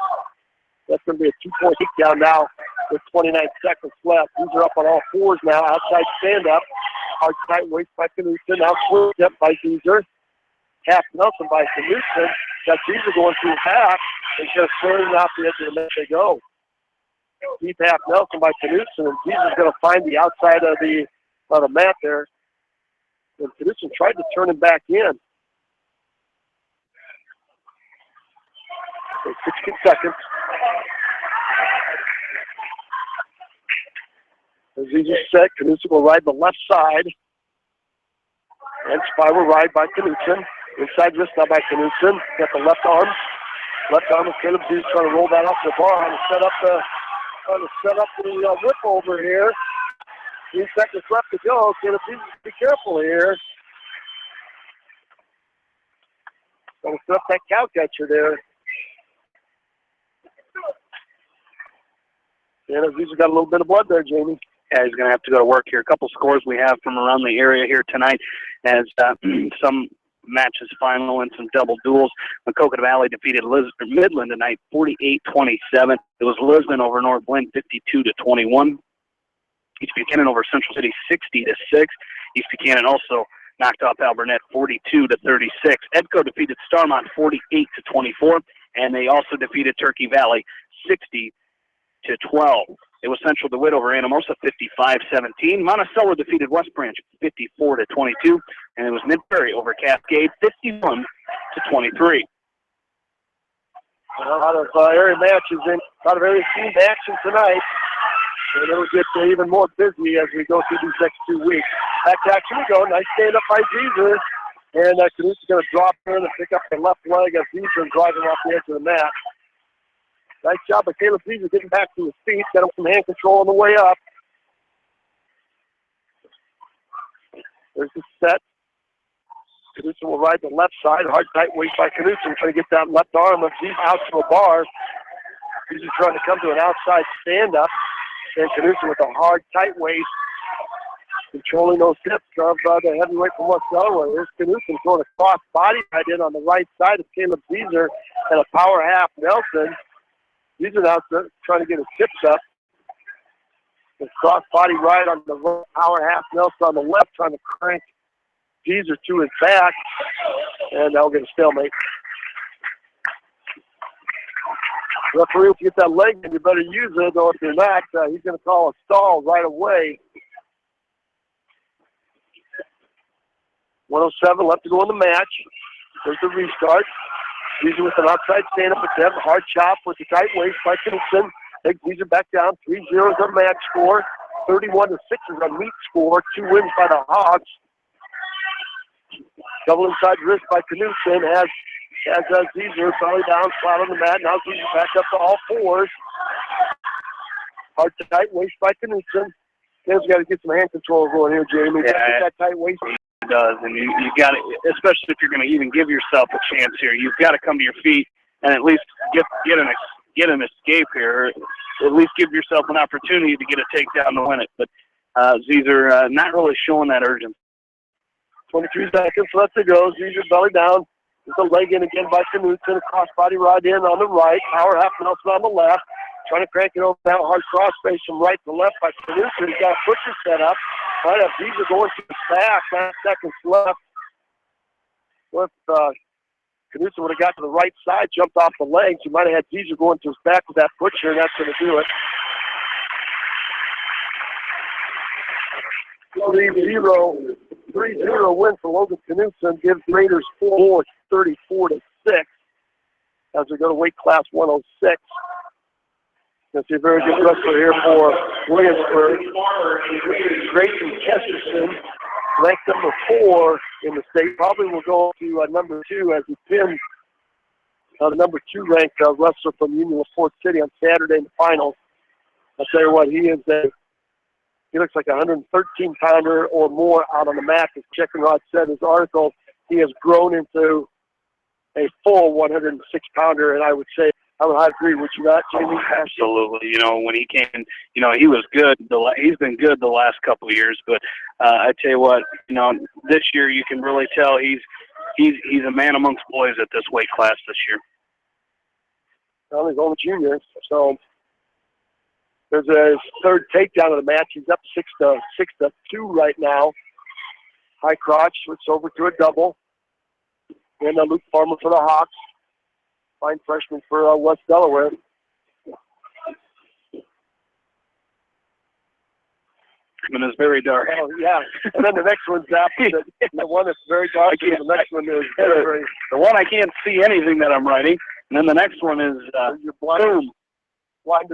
That's going to be a 2-point takedown now with 29 seconds left. Zezer up on all fours now, outside stand-up. Hard tight waist by Knutson. Now swing step by Zezer. Half Nelson by Knutson. Got Zezer going through half. And just turning off the edge of the mat they go. Deep half Nelson by Knutson. And Zezer's going to find the outside of the mat there. And Knutson tried to turn him back in. 16 seconds. As he just said, Knutson will ride the left side. And spiral ride by Knutson. Inside wrist now by Knutson. Got the left arm. Left arm of Caleb Zee's trying to roll that up the bar and set up the whip over here. 3 seconds left to go. Caleb Zee's, be careful here. Going to set up that cow catcher there. Caleb Zee's got a little bit of blood there, Jamie. Yeah, he's going to have to go to work here. A couple scores we have from around the area here tonight as some matches final and some double duels. Maquoketa Valley defeated Midland tonight 48-27. It was Lisbon over North Lynn 52-21. East Buchanan over Central City 60-6. East Buchanan also knocked off Alburnett 42-36. Edco defeated Starmont 48-24, and they also defeated Turkey Valley 60-12. It was Central DeWitt over Anamosa 55-17. Monticello defeated West Branch 54-22, and it was Mid-Prairie over Cascade 51-23. A lot of area matches and a lot of area team action tonight. And it'll get even more busy as we go through these next 2 weeks. Back to action we go. Nice stand up by Zeezer. And Knut's going to drop in and pick up the left leg as Zeezer driving off the edge of the mat. Nice job by Caleb Zeezer getting back to his feet. Got him some hand control on the way up. There's the set. Knutson will ride the left side. Hard tight waist by Knutson. Trying to get that left arm of Zeezer out to a bar. Zeezer trying to come to an outside stand-up. And Knutson with a hard tight waist. Controlling those hips of the heavyweight from West Delaware. Here's Knutson throwing a cross body right in on the right side of Caleb Zeezer and a power half Nelson. Zeezer now trying to get his hips up. The cross body right on the right, power half Nelson on the left, trying to crank Zeezer to his back. And they'll get a stalemate. Referee, if you get that leg in, you better use it, or if you're not, he's going to call a stall right away. 1:07 left to go in the match. There's the restart. Zeezer with an outside stand-up attempt. Hard chop with the tight waist by Knutson. Takes Zeezer back down. 3-0 is our match score. 31-6 is our meet score. 2 wins by the Hawks. Double inside wrist by Knutson as Zeezer belly down, flat on the mat. Now Zeezer back up to all fours. Hard to tight waist by Knutson. Ken's got to get some hand control going here, Jamie. Yeah, get that tight waist. It does, and you got to, especially if you're going to even give yourself a chance here, you've got to come to your feet and at least get an escape here. Or at least give yourself an opportunity to get a takedown to win it. But Zeezer not really showing that urgency. 23 seconds left to go. Zeezer belly down. There's a leg in again by Knutson. Cross body ride in on the right. Power half Nelson on the left. Trying to crank it over now. Hard cross face from right to left by Knutson. He's got a pusher set up. Right up. Zeezer going to his back. 9 seconds left. If Knutson would have got to the right side, jumped off the legs, he might have had Zeezer going to his back with that pusher, and that's going to do it. 3-0 win for Logan Knutson gives Raiders 4 34-6 as we go to weight class 106. That's a very good wrestler here for Williamsburg. Grayson Kesterson, ranked number 4 in the state, probably will go to number 2 as he pins the number 2 ranked wrestler from Union LaPorte City on Saturday in the finals. I'll tell you what, he looks like a 113-pounder or more out on the mat. As Checking Rod said in his article, he has grown into a full 106-pounder, and I would agree with you not, Jamie? Absolutely. When he came, he was good. He's been good the last couple of years, but I tell you what, this year you can really tell he's a man amongst boys at this weight class this year. Well, he's only junior, so there's a third takedown of the match. He's up 6-2 right now. High crotch, switch over to a double. And Luke Farmer for the Hawks. Fine freshman for West Delaware. And it's very dark. Oh, yeah. And then the next one's opposite. The one that's very dark, and the next one is very... The one I can't see anything that I'm writing. And then the next one is you're blinded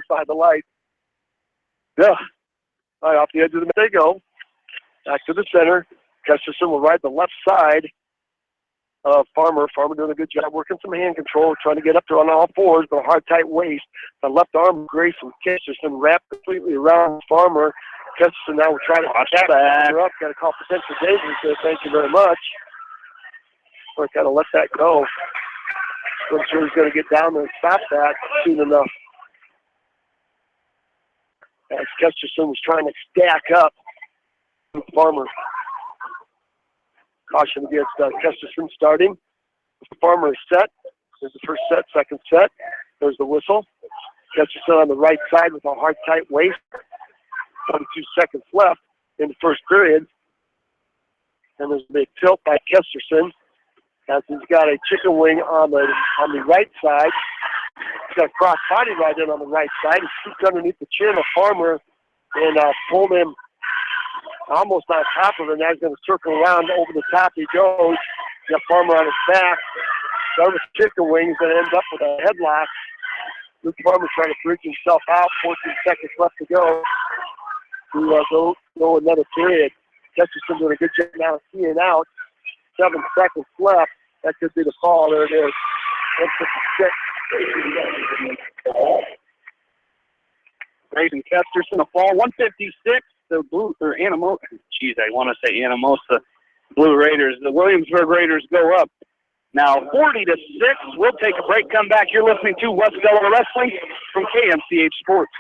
by the light. Yeah. All right, off the edge of the mat they go. Back to the center. Kesterson will ride the left side of Farmer. Farmer doing a good job working some hand control, trying to get up there on all fours, but a hard, tight waist. The left arm Grace from Kesterson wrapped completely around Farmer. Kesterson now will try to tap her up. Got to call potential danger. So thank you very much. So I kind of let that go. I'm sure he's going to get down there and stop that soon enough. As Kesterson was trying to stack up Farmer. Caution against Kesterson starting. Farmer is set. There's the first set, second set. There's the whistle. Kesterson on the right side with a hard, tight waist. 22 seconds left in the first period. And there's a big tilt by Kesterson as he's got a chicken wing on the right side. He's got a cross body right in on the right side. He scooped underneath the chin of Farmer and pulled him almost on top of him. Now he's going to circle around over the top. He goes. Got Farmer on his back. Start with chicken wings and ends up with a headlock. Luke Farmer trying to freak himself out. 14 seconds left to go. To go another period. Kesterson doing a good job now of seeing out. 7 seconds left. That could be the call. There it is. 156. Grayson Kesterson, a fall. 156. The Blue, or Anamosa. Geez, I want to say Anamosa Blue Raiders. The Williamsburg Raiders go up. Now 40-6. We'll take a break. Come back. You're listening to West Delaware Wrestling from KMCH Sports.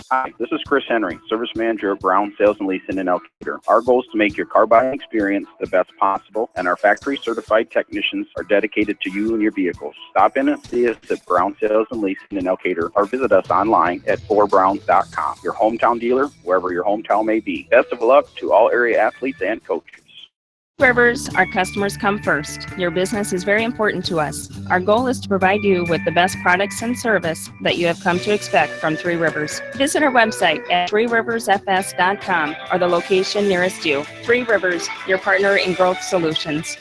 Hi, this is Chris Henry, Service Manager of Brown Sales and Leasing in Elkader. Our goal is to make your car buying experience the best possible, and our factory-certified technicians are dedicated to you and your vehicles. Stop in and see us at Brown Sales and Leasing in Elkader, or visit us online at 4browns.com. Your hometown dealer, wherever your hometown may be. Best of luck to all area athletes and coaches. Rivers, our customers come first. Your business is very important to us. Our goal is to provide you with the best products and service that you have come to expect from Three Rivers. Visit our website at threeriversfs.com or the location nearest you. Three Rivers, your partner in growth solutions.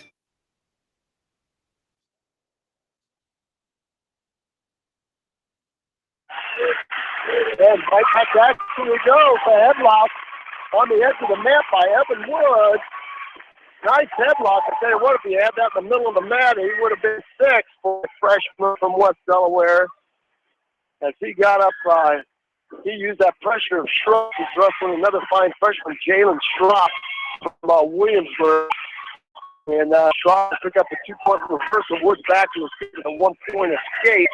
And right back, here we go. The headlock on the edge of the mat by Evan Woods. Nice headlock. I tell you what, if he had that in the middle of the mat, he would have been 6 for a freshman from West Delaware. As he got up, he used that pressure of Schrupp. He's wrestling another fine freshman, Jalen Schrupp from Williamsburg. And Schrupp took up a 2-point reversal. Woods back to a 1-point escape.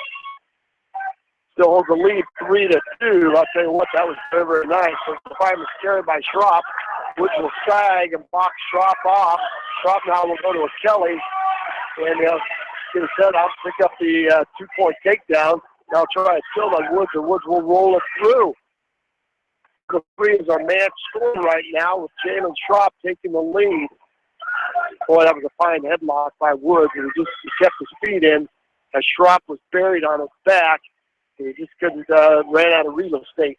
Still holds the lead 3-2. I'll tell you what, that was very, very nice. So the fight was carried by Schrupp. Woods will sag and box Schrupp off. Schrupp now will go to a Kelly and get his head out, pick up the 2-point takedown. Now try to tilt on Woods, and Woods will roll it through. The three is our match score right now with Jalen Schrupp taking the lead. Boy, that was a fine headlock by Woods, and he kept his feet in as Schrupp was buried on his back, and he just couldn't, ran out of real estate.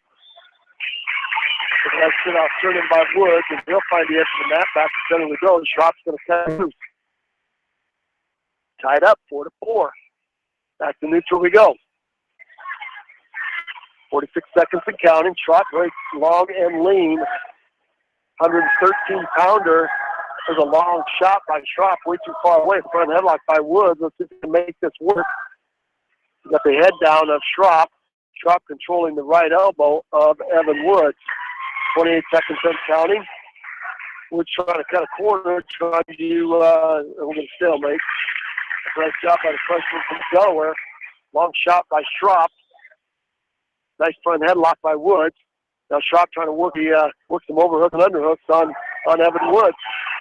That's good off turning by Woods, and he'll find the edge of the mat. Back to center we go. Schrupp's going to cut loose. Tied up, 4-4. Back to neutral we go. 46 seconds and counting. Schrupp very long and lean. 113-pounder. There's a long shot by Schrupp, way too far away. Front headlock by Woods. Let's see if we can make this work. We got the head down of Schrupp. Schrupp controlling the right elbow of Evan Woods. 28 seconds and counting. Woods trying to cut a corner, trying to do, we're going to stalemate. Nice shot by the freshman from Delaware. Long shot by Schrupp. Nice front headlock by Woods. Now Schrupp trying to work some overhooks and underhooks on Evan Woods.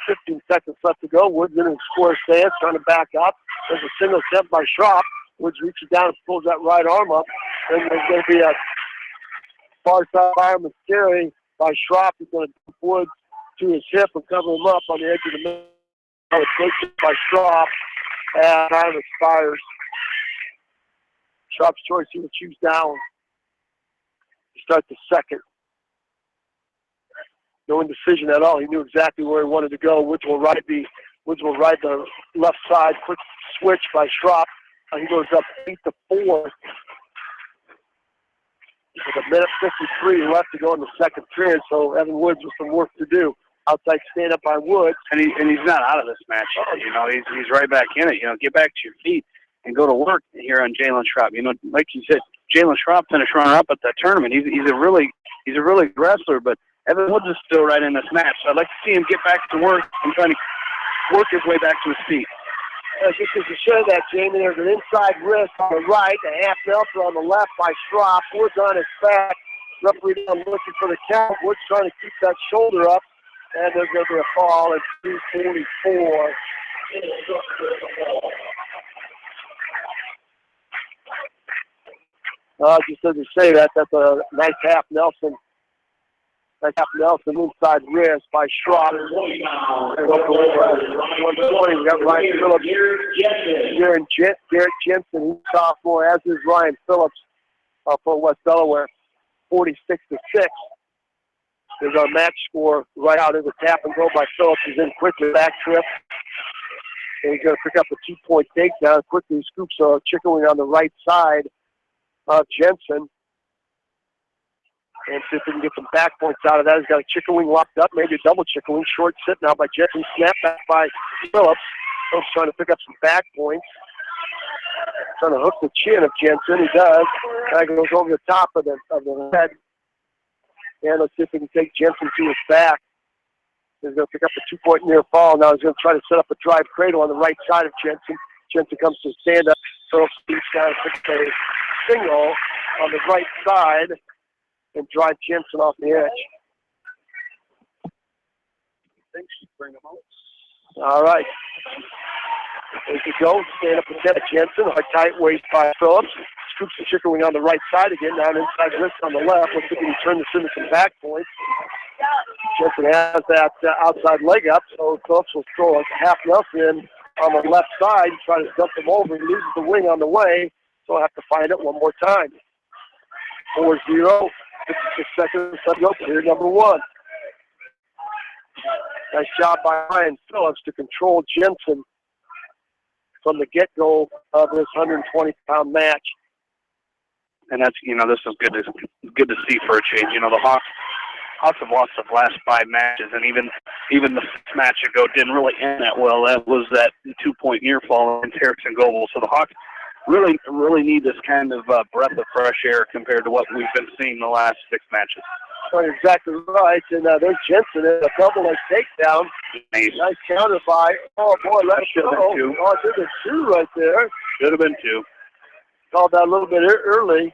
15 seconds left to go. Woods in a square stance, trying to back up. There's a single step by Schrupp. Woods reaches down and pulls that right arm up. Then there's going to be a far side fireman carry by Schrupp. He's going to dump Woods to his hip and cover him up on the edge of the middle. It's by Schrupp. And time expires. Schrupp's choice, he will choose down. Start the second. No indecision at all. He knew exactly where he wanted to go. Woods will ride the left side. Quick switch by Schrupp. He goes up 8-4. With a minute 53 left to go in the second period, so Evan Woods with some work to do. Outside stand-up by Woods. And he's not out of this match. You know, he's right back in it. You know, get back to your feet and go to work here on Jalen Schraub. You know, like you said, Jalen Schraub finished runner-up at that tournament. He's a really good wrestler, but Evan Woods is still right in this match. So I'd like to see him get back to work and trying to work his way back to his feet. Just as you show that, Jamie, there's an inside wrist on the right, a half Nelson on the left by Schraub. Woods on his back. Referee down looking for the count. Woods trying to keep that shoulder up. And there's going to be a fall at 2:44. Just as you say that, that's a nice half Nelson. Nice half Nelson inside wrist by Schraub. 120. We got Ryan Phillips. Garrett Jensen, he's sophomore, as is Ryan Phillips for West Delaware. 46-6. There's our match score right out of the tap and go by Phillips. He's in quickly, back trip. And he's going to pick up a 2-point takedown. Quickly scoops a chicken wing on the right side of Jensen. And see if he can get some back points out of that. He's got a chicken wing locked up, maybe a double chicken wing. Short sit now by Jensen. Snap back by Phillips. Phillips trying to pick up some back points. Trying to hook the chin of Jensen. He does. Guy goes over the top of the head. And let's see if he can take Jensen to his back. He's going to pick up a 2-point near fall. Now he's going to try to set up a drive cradle on the right side of Jensen. Jensen comes to stand up. Phillips beats down and picks a single on the right side and drive Jensen off the edge. All right. There you go. Stand up and Jensen. A tight waist by Phillips. Scoops the chicken wing on the right side again. Now an inside wrist on the left. Let's see if he can turn this into some back points. Jensen has that outside leg up, so Phillips will throw a half Nelson on the left side, try to dump him over. He loses the wing on the way, so I'll have to find it one more time. 4-0, 56 seconds to go. Period number one. Nice job by Ryan Phillips to control Jensen from the get-go of this 120-pound match. And that's, you know, this is good to see for a change. You know, the Hawks have lost the last 5 matches, and even the match ago didn't really end that well. That was that 2-point near fall against Harrison Goebel. So the Hawks really need this kind of breath of fresh air compared to what we've been seeing the last 6 matches. That's exactly right. And there's Jensen in a double-leg takedown. Nice counter by, oh boy, let it go. Oh, it should have been 2 right there. Should have been 2. Called that a little bit early.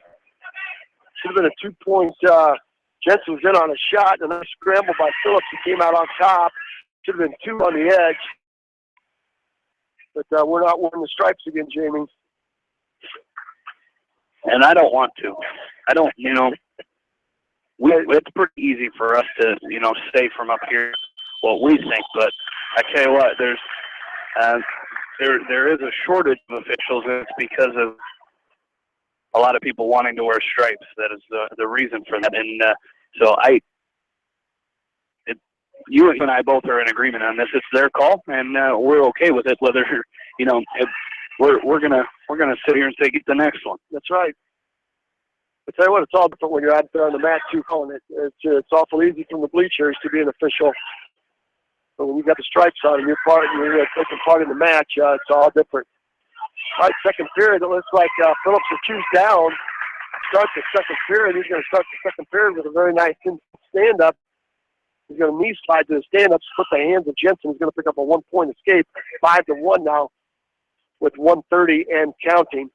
Should have been a 2-point. Jensen was in on a shot, and a scramble by Phillips. He came out on top. Should have been 2 on the edge. But we're not wearing the stripes again, Jamie. And I don't want to. I don't, you know, it's pretty easy for us to, you know, stay from up here what we think. But I tell you what, there is a shortage of officials, and it's because of a lot of people wanting to wear stripes. That is the reason for that. And so you and I both are in agreement on this. It's their call, and we're okay with it. Whether, you know, we're gonna sit here and say get the next one. That's right. I tell you what, it's all different when you're out there on the mat too, calling it. It's awful easy from the bleachers to be an official. But when you got the stripes on and you're taking part in the match, it's all different. All right, second period. It looks like Phillips will choose down. Start the second period. He's going to start the second period with a very nice stand-up. He's going to knee slide to the stand-up, split the hands of Jensen. He's going to pick up a 1-point escape. 5-1 now with 1:30 and counting.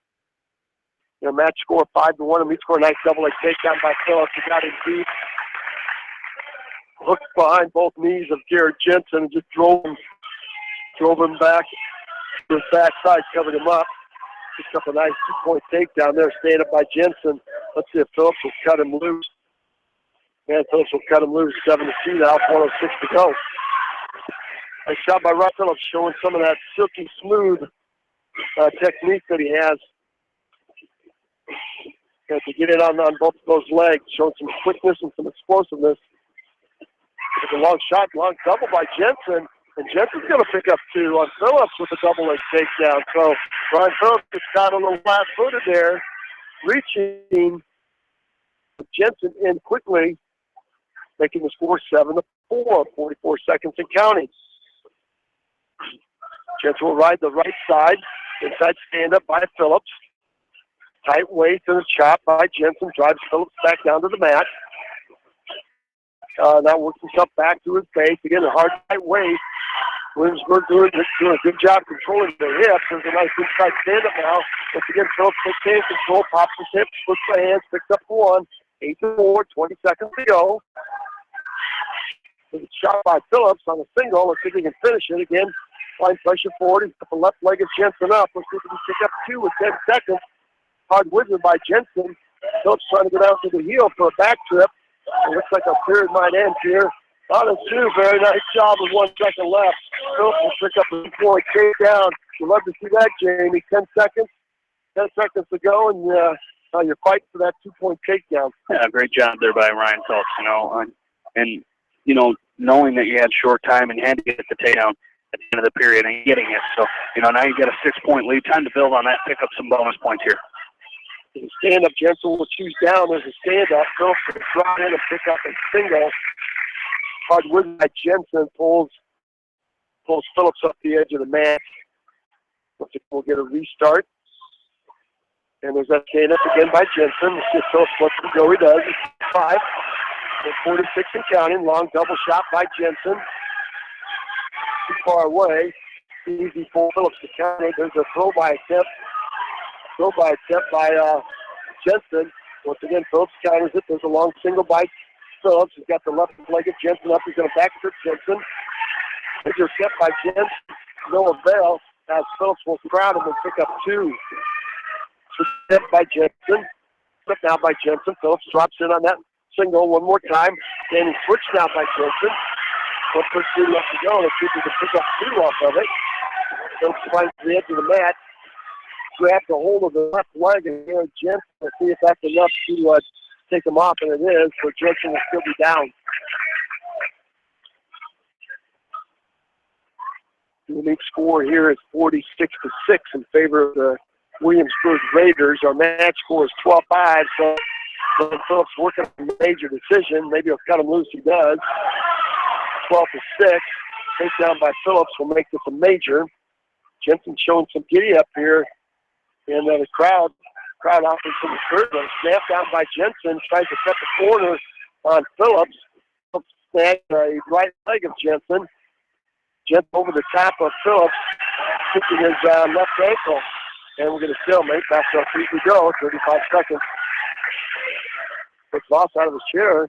You know, match score 5-1, and we score a nice double-leg takedown by Phillips. He got his feet hooked behind both knees of Garrett Jensen and just drove him back to his backside, covered him up. Picked up a nice 2-point takedown there, stand up by Jensen. Let's see if Phillips will cut him loose. And Phillips will cut him loose. 7-2 now, 1:06 to go. Nice shot by Ryan Phillips, showing some of that silky smooth technique that he has. Got to get it on both of those legs, showing some quickness and some explosiveness. It's a long shot, long double by Jensen. And Jensen's going to pick up 2 on Phillips with a double leg takedown. So Ryan Phillips just got a little flat-footed there, reaching Jensen in quickly, making the score 7-4, 44 seconds and counting. Jensen will ride the right side, inside stand-up by Phillips. Tight waist and a chop by Jensen, drives Phillips back down to the mat. Now works himself back to his base. Again, a hard tight waist. Williamsburg doing a good job controlling the hips. There's a nice inside stand-up now. Once again, Phillips takes hand control, pops his hips, puts the hands, picks up 1. 8-4, 20 seconds to go. There's a shot by Phillips on a single. Let's see if he can finish it again. Line pressure forward. He's got the left leg of Jensen up. Let's see if he can pick up 2 with 10 seconds. Hard wizard by Jensen. Phillips trying to go down to the heel for a back trip. It looks like a period might end here. On a 2, very nice job with 1 second left. Phillips will pick up a 2-point takedown. We'd love to see that, Jamie. 10 seconds. 10 seconds to go, and you're fighting for that 2-point takedown. Yeah, great job there by Ryan Phillips, knowing that you had short time and you had to get the takedown at the end of the period and getting it. So, now you get a 6-point lead. Time to build on that, pick up some bonus points here. The stand-up, Jensen will choose down. There's a stand-up. Phillips will drop in and pick up a single. Hard wizard by Jensen pulls Phillips up the edge of the mat. We'll get a restart. And there's that stand-up again by Jensen. Let's see if Phillips lets him go. He does. 5. 46 and counting. Long double shot by Jensen. Too far away. Easy for Phillips to count it. There's a throw by attempt. By Jensen. Once again, Phillips counters it. There's a long single by Phillips. He's got the left leg of Jensen up. He's going to back trip Jensen. Major step by Jensen. No avail as Phillips will crowd him and pick up 2. Step by Jensen. Step now by Jensen. Phillips drops in on that single one more time. Standing switch now by Jensen. 1:13 left to go. Let's see if he can pick up 2 off of it. Phillips finds the edge of the mat. Grabs a hold of the left leg and here Jensen. Let's see if that's enough to take him off, and it is. So Jensen will still be down. The unique score here is 46-6 in favor of the Williamsburg Raiders. Our match score is 12-5, so Phillips working on a major decision. Maybe he'll cut him loose. He does. 12-6. Takedown by Phillips will make this a major. Jensen showing some giddy up here, and the crowd offers from the third one. Snap down by Jensen, tries to cut the corner on Phillips. Phillips snagged a right leg of Jensen. Jensen over the top of Phillips, kicking his left ankle. And we're going to stalemate. Back to our feet we go. 35 seconds. Puts Voss out of his chair,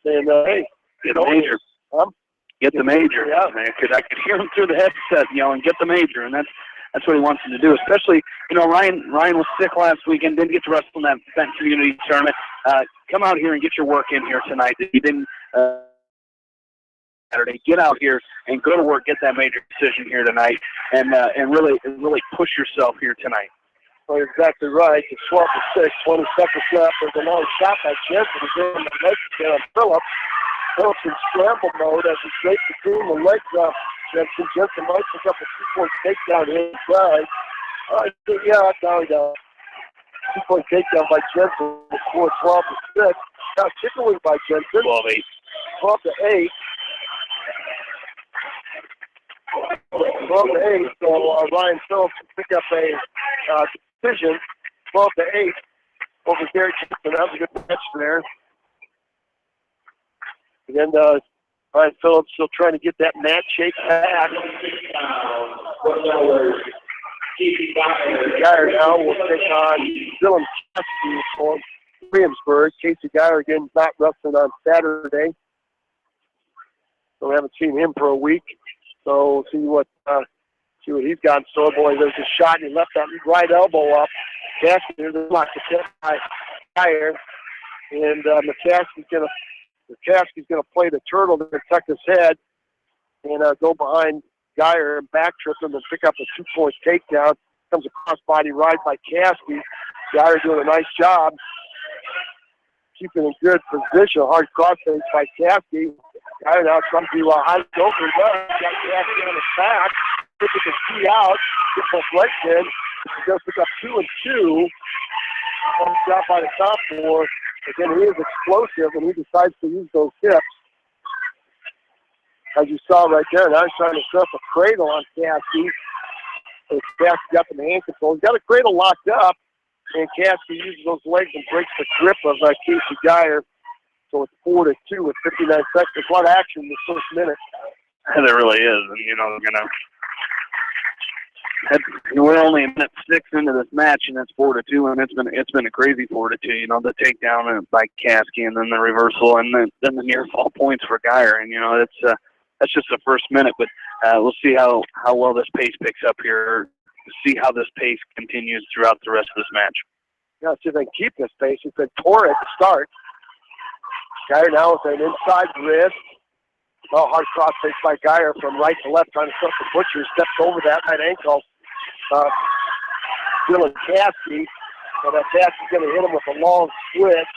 saying, hey. Get the major. Get the major. Yeah. I could hear him through the headset yelling, get the major. And that's what he wants him to do. Especially, Ryan was sick last weekend, didn't get to wrestle in that Benton Community Tournament. Come out here and get your work in here tonight. He didn't Saturday. Get out here and go to work, get that major decision here tonight, and really push yourself here tonight. Well, you're exactly right. It's 12-6, 20 seconds left. There's a long shot by Jensen. He's in the legs again on Phillips. Phillips in scramble mode as he straight between the legs of Jensen. Jensen might pick up a 2-point takedown here inside. Now he does. 2-point takedown by Jensen. The score 12-6. Now chicken by Jensen. 12-8. 12-8. 12-8. So Ryan Phillips will pick up a decision. 12-8 over Gary Jensen. That was a good match there. And then Ryan Phillips still trying to get that match shape back. Geyer now will take on Dylan Chesky for Williamsburg. Casey Geyer again not wrestling on Saturday. So we haven't seen him for a week. So we'll see what he's got in store. Boy, there's a shot and he left that right elbow up. Cassidy locked the tip by Geyer. And McCaskey's going to play the turtle to protect his head and go behind Geyer and backtrip him and pick up a 2-point takedown. Comes a crossbody ride by Caskey. Geyer doing a nice job keeping in good position. A hard crossface by Caskey. Geyer now trying to hide it over. Got Cassidy on his back. If he can see out, get both legs in. He does pick up 2 and 2. Comes out by the sophomore. Again, he is explosive, and he decides to use those hips. As you saw right there, now he's trying to set up a cradle on Cassidy. Cassidy got the hand control. He's got a cradle locked up, and Cassidy uses those legs and breaks the grip of Casey Geyer. So it's 4-2 with 59 seconds. There's a lot of action in the first minute. There really is, and we're only a minute 6 into this match, and it's 4-2, and it's been a crazy 4-2. The takedown by Caskey, and then the reversal, and then the near fall points for Geyer, and that's just the first minute. But we'll see how well this pace picks up here. See how this pace continues throughout the rest of this match. Yeah, see if they can keep this pace. It's been torrid to start. Geyer now with an inside wrist. Oh, hard cross face by Geyer from right to left, trying to set the butcher. Steps over that right ankle. Dylan Caskey. And Caskey's going to hit him with a long switch.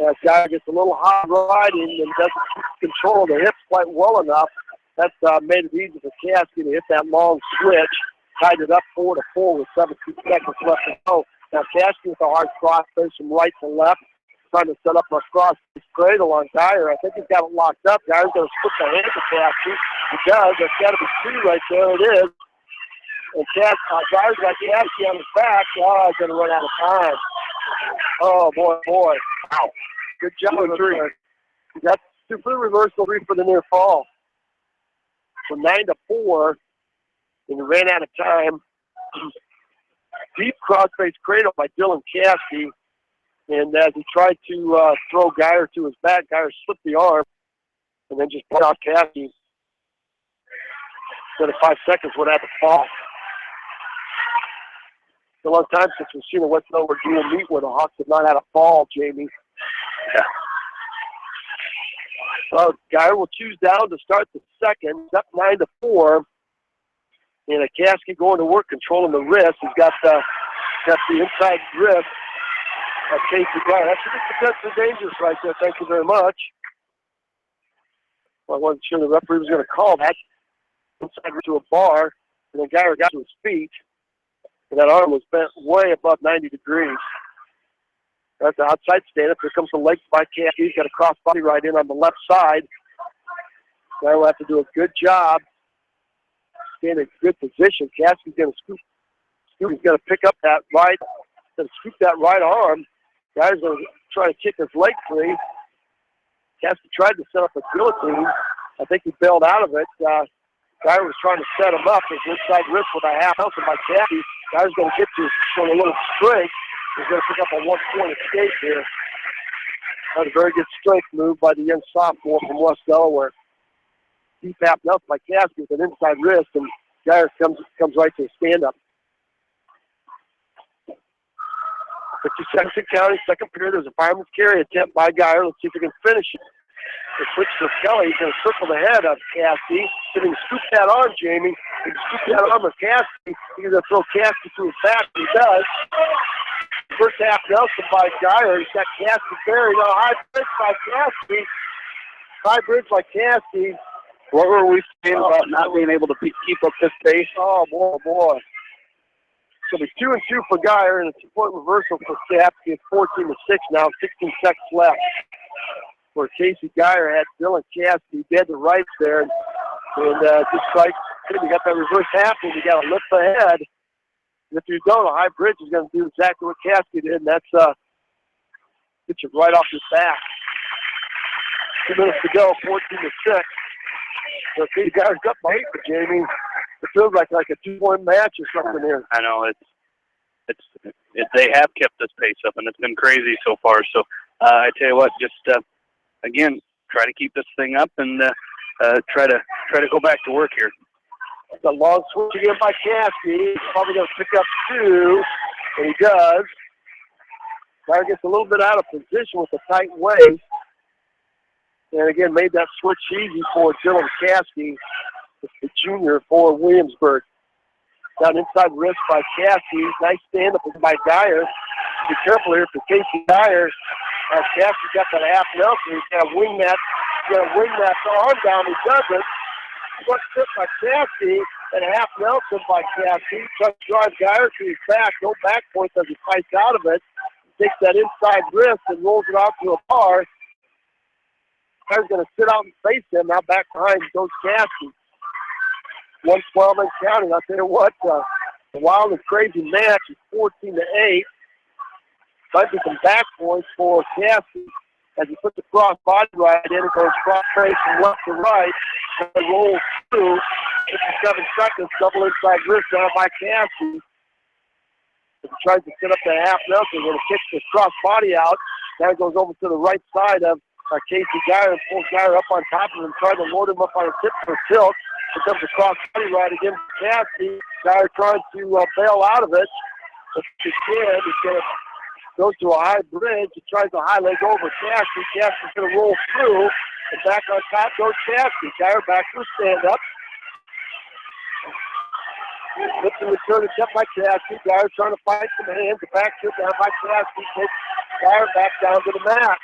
As Geyer gets a little hot riding and doesn't control the hips quite well enough. That's made it easy for Caskey to hit that long switch. Tied it up 4-4 with 17 seconds left to go. Now Caskey with a hard cross face from right to left. Trying to set up a cross cradle on Geyer. I think he's got it locked up. Geyer's going to split the hand to Caskey. He does. There's got to be 2 right there. It is. And Geyer's got Caskey on his back. Oh, he's going to run out of time. Oh, boy. Wow. Good job. 2-3. That's 2 for the reversal, 3 for the near fall. From 9-4, and he ran out of time. Deep cross-face cradle by Dylan Caskey. And as he tried to throw Geyer to his back, Geyer slipped the arm and then just put out Caskey. Instead of 5 seconds, would have to fall. It's a long time since we've seen a West Delaware dual meet where the Hawks have not had a fall, Jamie. Yeah. Geyer will choose down to start the second. It's up 9-4. And Caskey going to work, controlling the wrist. He's got the inside wrist. Casey Geyer. That's potentially dangerous right there. Thank you very much. Well, I wasn't sure the referee was going to call that. Inside to a bar, and then Geyer got to his feet, and that arm was bent way above 90 degrees. That's the outside stand-up. Here comes the leg by Caskey. He's got a cross body right in on the left side. Geyer will have to do a good job. Stay in a good position. Caskey's going to scoop. He's going to pick up that right, going to scoop that right arm. Geyer's going to try to kick his leg free. Caskey tried to set up a guillotine. I think he bailed out of it. Geyer was trying to set him up. His inside wrist with a half ounce by Caskey. Geyer's going to get to a little strength. He's going to pick up a 1-point escape here. That was a very good strength move by the young sophomore from West Delaware. Deep half ounce by Caskey with an inside wrist, and Geyer comes right to a stand-up. 50 seconds in counting, second period. There's a fireman's carry attempt by Geyer. Let's see if he can finish it. They switch to Kelly. He's going to circle the head of Caskey. He's going to scoop that arm, Jamie. He can scoop that arm of Caskey. He's going to throw Caskey to his back. He does. First half Nelson by Geyer. He's got Caskey buried. Now high bridge by Caskey. High bridge by Caskey. What were we saying about not being able to keep up this pace? Oh, boy. It's going to be 2 and 2 for Geyer and a 2-point reversal for Caskey. It's 14-6 now, 16 seconds left. Where Casey Geyer had Dylan Caskey dead to rights there. And just like you got that reverse happen, you got to lift the head. And if you don't, a high bridge is going to do exactly what Caskey did, and that's get you right off your back. 2 minutes to go, 14-6. So Casey Geyer's up by 8 for Jamie. It feels like a 2-point match or something here. I know they have kept this pace up, and it's been crazy so far. So I tell you what, just again, try to keep this thing up and try to go back to work here. It's a long switch again by Caskey. He's probably going to pick up 2, and he does. Geyer gets a little bit out of position with a tight waist. And again, made that switch easy for Dylan Caskey, the junior for Williamsburg. Down inside wrist by Caskey. Nice stand-up by Geyer. Be careful here for Casey Geyer. Caskey's got that half Nelson. He's got to wing that going to wing that arm down. He doesn't. Foot tip by Cassidy and a half Nelson by Cassidy. Tries to drive Geyer to his back. No back point as he fights out of it. Takes that inside wrist and rolls it out to a bar. Geyer's going to sit out and face him. Now back behind goes Cassidy. 112 and counting. I'll tell you what, the wild and crazy match is 14-8. Might be some back points for Cassidy as he puts the cross body right in. It goes cross face from left to right and rolls through. 57 seconds, double inside wrist down by Cassidy. He tries to sit up to half Nelson. Going to kick the cross body out. Now he goes over to the right side of Casey Geyer and pulls Geyer up on top of him, trying to load him up on a tip for a tilt. It comes a cross body right against Cassidy. Geyer trying to bail out of it. If he can, he's going to go to a high bridge. He tries to high leg over Cassidy. Cassidy's going to roll through. And back on top goes Cassidy. Geyer back to a stand-up. Flips and return to step by Cassidy. Geyer trying to fight some hands. The back trip down by Cassidy. Takes Geyer back down to the mat.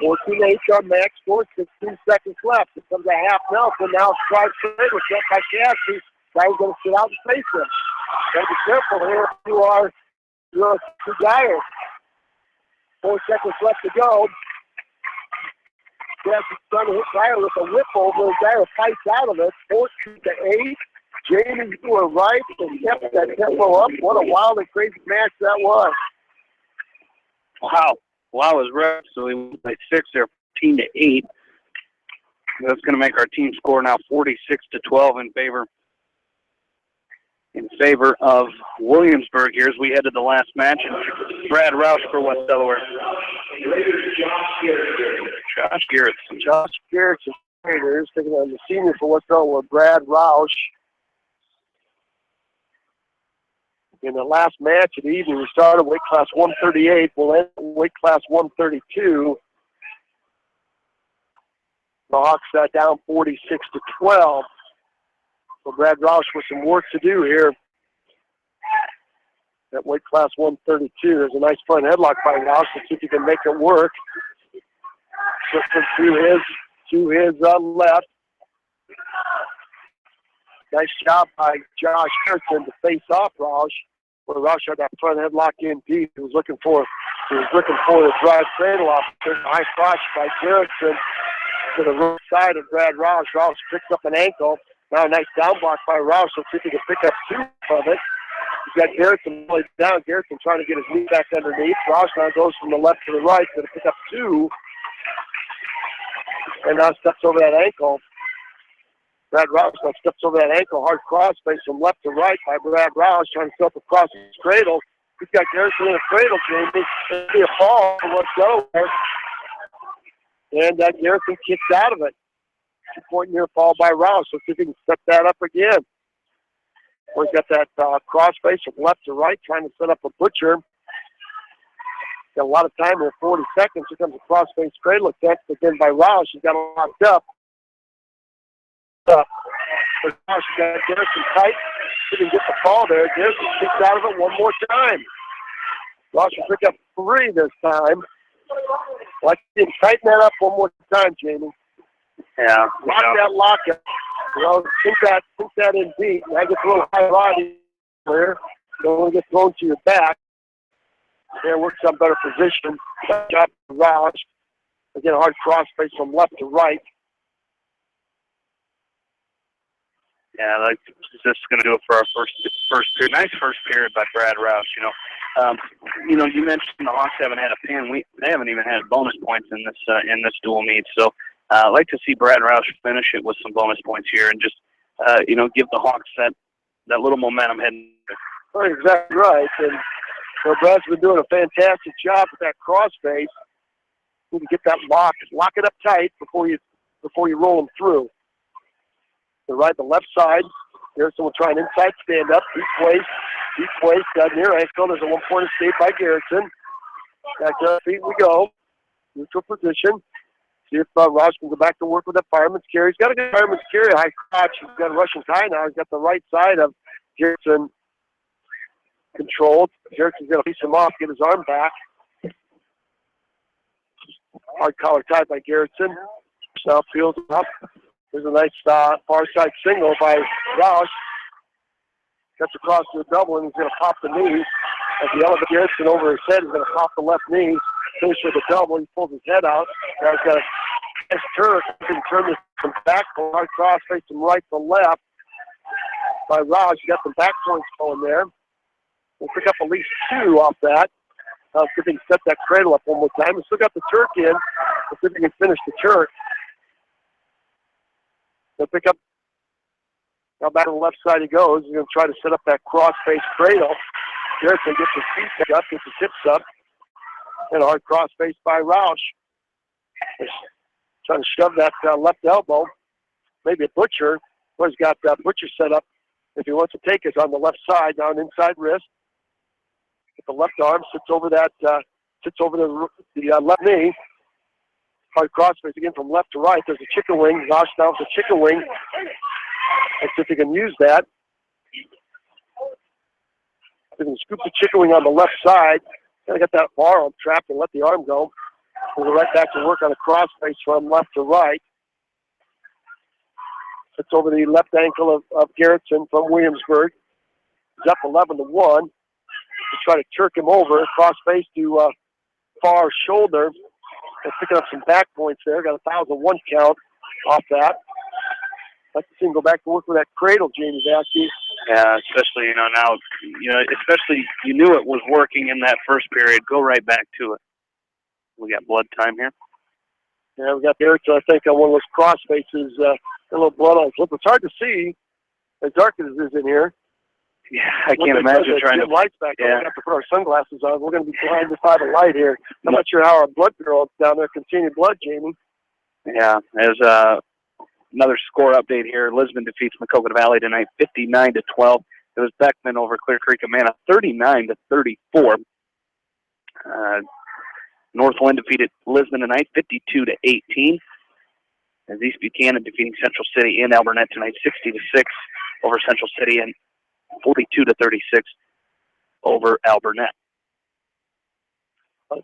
14-8 on max score. 16 seconds left. It comes a half Nelson. Now it's tried straight with step by Cassidy. Geyer's going to sit out and face him. Got to be careful here if you are to Geyer. 4 seconds left to go. Cassidy's trying to hit Geyer with a whip over. Geyer fights out of it. 14-8. Jamie to her right and kept that tempo up. What a wild and crazy match that was. Wow. Wow, was rough. So we went by 6 there, 14-8. That's going to make our team score now 46-12 in favor of Williamsburg here as we head to the last match. And Brad Roush for West Delaware. Josh Garrettson. Josh Garrettson Raiders taking on the senior for West Delaware, Brad Roush. In the last match of the evening, we started weight class 138. We'll end weight class 132. The Hawks sat down 46-12. So Brad Roush with some work to do here at weight class 132. There's a nice front headlock by Roush. Let's see if he can make it work. Shifting to his left. Nice job by Josh Harrison to face off Roush. Where Roush had that front headlock in deep. He was looking for the drive cradle off. High cross by Garrison to the right side of Brad Roush. Roush picks up an ankle. Now a nice down block by Roush. Let's see if he can pick up 2 of it. He's got Garrison laid down. Garrison trying to get his knee back underneath. Roush now goes from the left to the right. Going to pick up 2. And now steps over that ankle. Brad Roush now steps over that ankle. Hard cross face from left to right by Brad Roush trying to step across his cradle. He's got Garrison in a cradle, Jamie. It'll be a fall for West Delaware. And Garrison kicks out of it. 2-point near fall by Roush. Let's see if he can step that up again. He's got that cross face from left to right trying to set up a butcher. Got a lot of time here, 40 seconds. Here comes a cross face cradle attempt again by Roush. He's got him locked up. Roush got Garrison tight. Didn't get the ball there. Garrison kicks out of it one more time. Roush will pick up 3 this time. Like you can tighten that up one more time, Jamie. Yeah. Lock up. You know, think that in deep. I get a little high body there. Don't want to get thrown to your back. There works on better position. Job Roush. Again, a hard cross face from left to right. Yeah, that's just going to do it for our first period. Nice first period by Brad Roush. You mentioned the Hawks haven't had a pin. They haven't even had bonus points in this dual meet. So I'd like to see Brad Roush finish it with some bonus points here and just give the Hawks that little momentum heading. That's exactly right. And Brad's been doing a fantastic job with that cross face. You need to get that lock it up tight before you roll them through. The left side. Garrison will try an inside stand up. Deep waist, near ankle. There's a 1-point escape by Garrison. Back to our feet we go. Neutral position. See if Roush can go back to work with that fireman's carry. He's got a good fireman's carry. High crotch. He's got a Russian tie now. He's got the right side of Garrison controlled. Garrison's going to piece him off, get his arm back. Hard collar tie by Garrison. Now peels it up. There's a nice far side single by Roush. Cuts across to the double, and he's going to pop the knee. As the elevator Garrison over his head, he's going to pop the left knee. Finish with a double. He pulls his head out. Now he's got a nice turn. He can turn this from back to hard cross, face from right to left by Roush. You got some back points going there. We'll pick up at least 2 off that. See if he can set that cradle up one more time. We still got the Turk in. Let's see if he can finish the Turk. They'll pick up. Now back to the left side he goes. He's going to try to set up that cross-face cradle. Garrison gets his feet up, gets his hips up. And a hard cross-face by Roush. Trying to shove that left elbow. Maybe a Butcher. Well, he's got Butcher set up. If he wants to take it on the left side, now an inside wrist. With the left arm, sits over the left knee. Hard crossface again from left to right. There's a chicken wing. Roush down with the chicken wing. Let's see if he can use that. He can scoop the chicken wing on the left side. Kind of got that arm trapped and let the arm go. We'll go right back to work on a crossface from left to right. It's over the left ankle of Garrison from Williamsburg. He's up 11-1. To try to jerk him over, crossface to far shoulder. They're picking up some back points there. Got a 1,001 count off that. Like to see him go back to work with that cradle, Jamie Vasquez. Yeah, especially, now, especially you knew it was working in that first period. Go right back to it. We got blood time here. Yeah, we got Garrison, I think, on one of those cross faces. A little blood on his lip. It's hard to see as dark as it is in here. Yeah, I can't imagine trying to. Lights back on. We have to put our sunglasses on. We're going to be blinded by the light here. I'm not sure how our blood girls down there continue blood, Jamie. Yeah, there's another score update here. Lisbon defeats Maquoketa Valley tonight, 59-12. It was Beckman over Clear Creek Amana, 39-34. Northland defeated Lisbon tonight, 52-18. As East Buchanan defeating Central City and Alburnett tonight, 60-6 over Central City and 42-36 over Alburnett.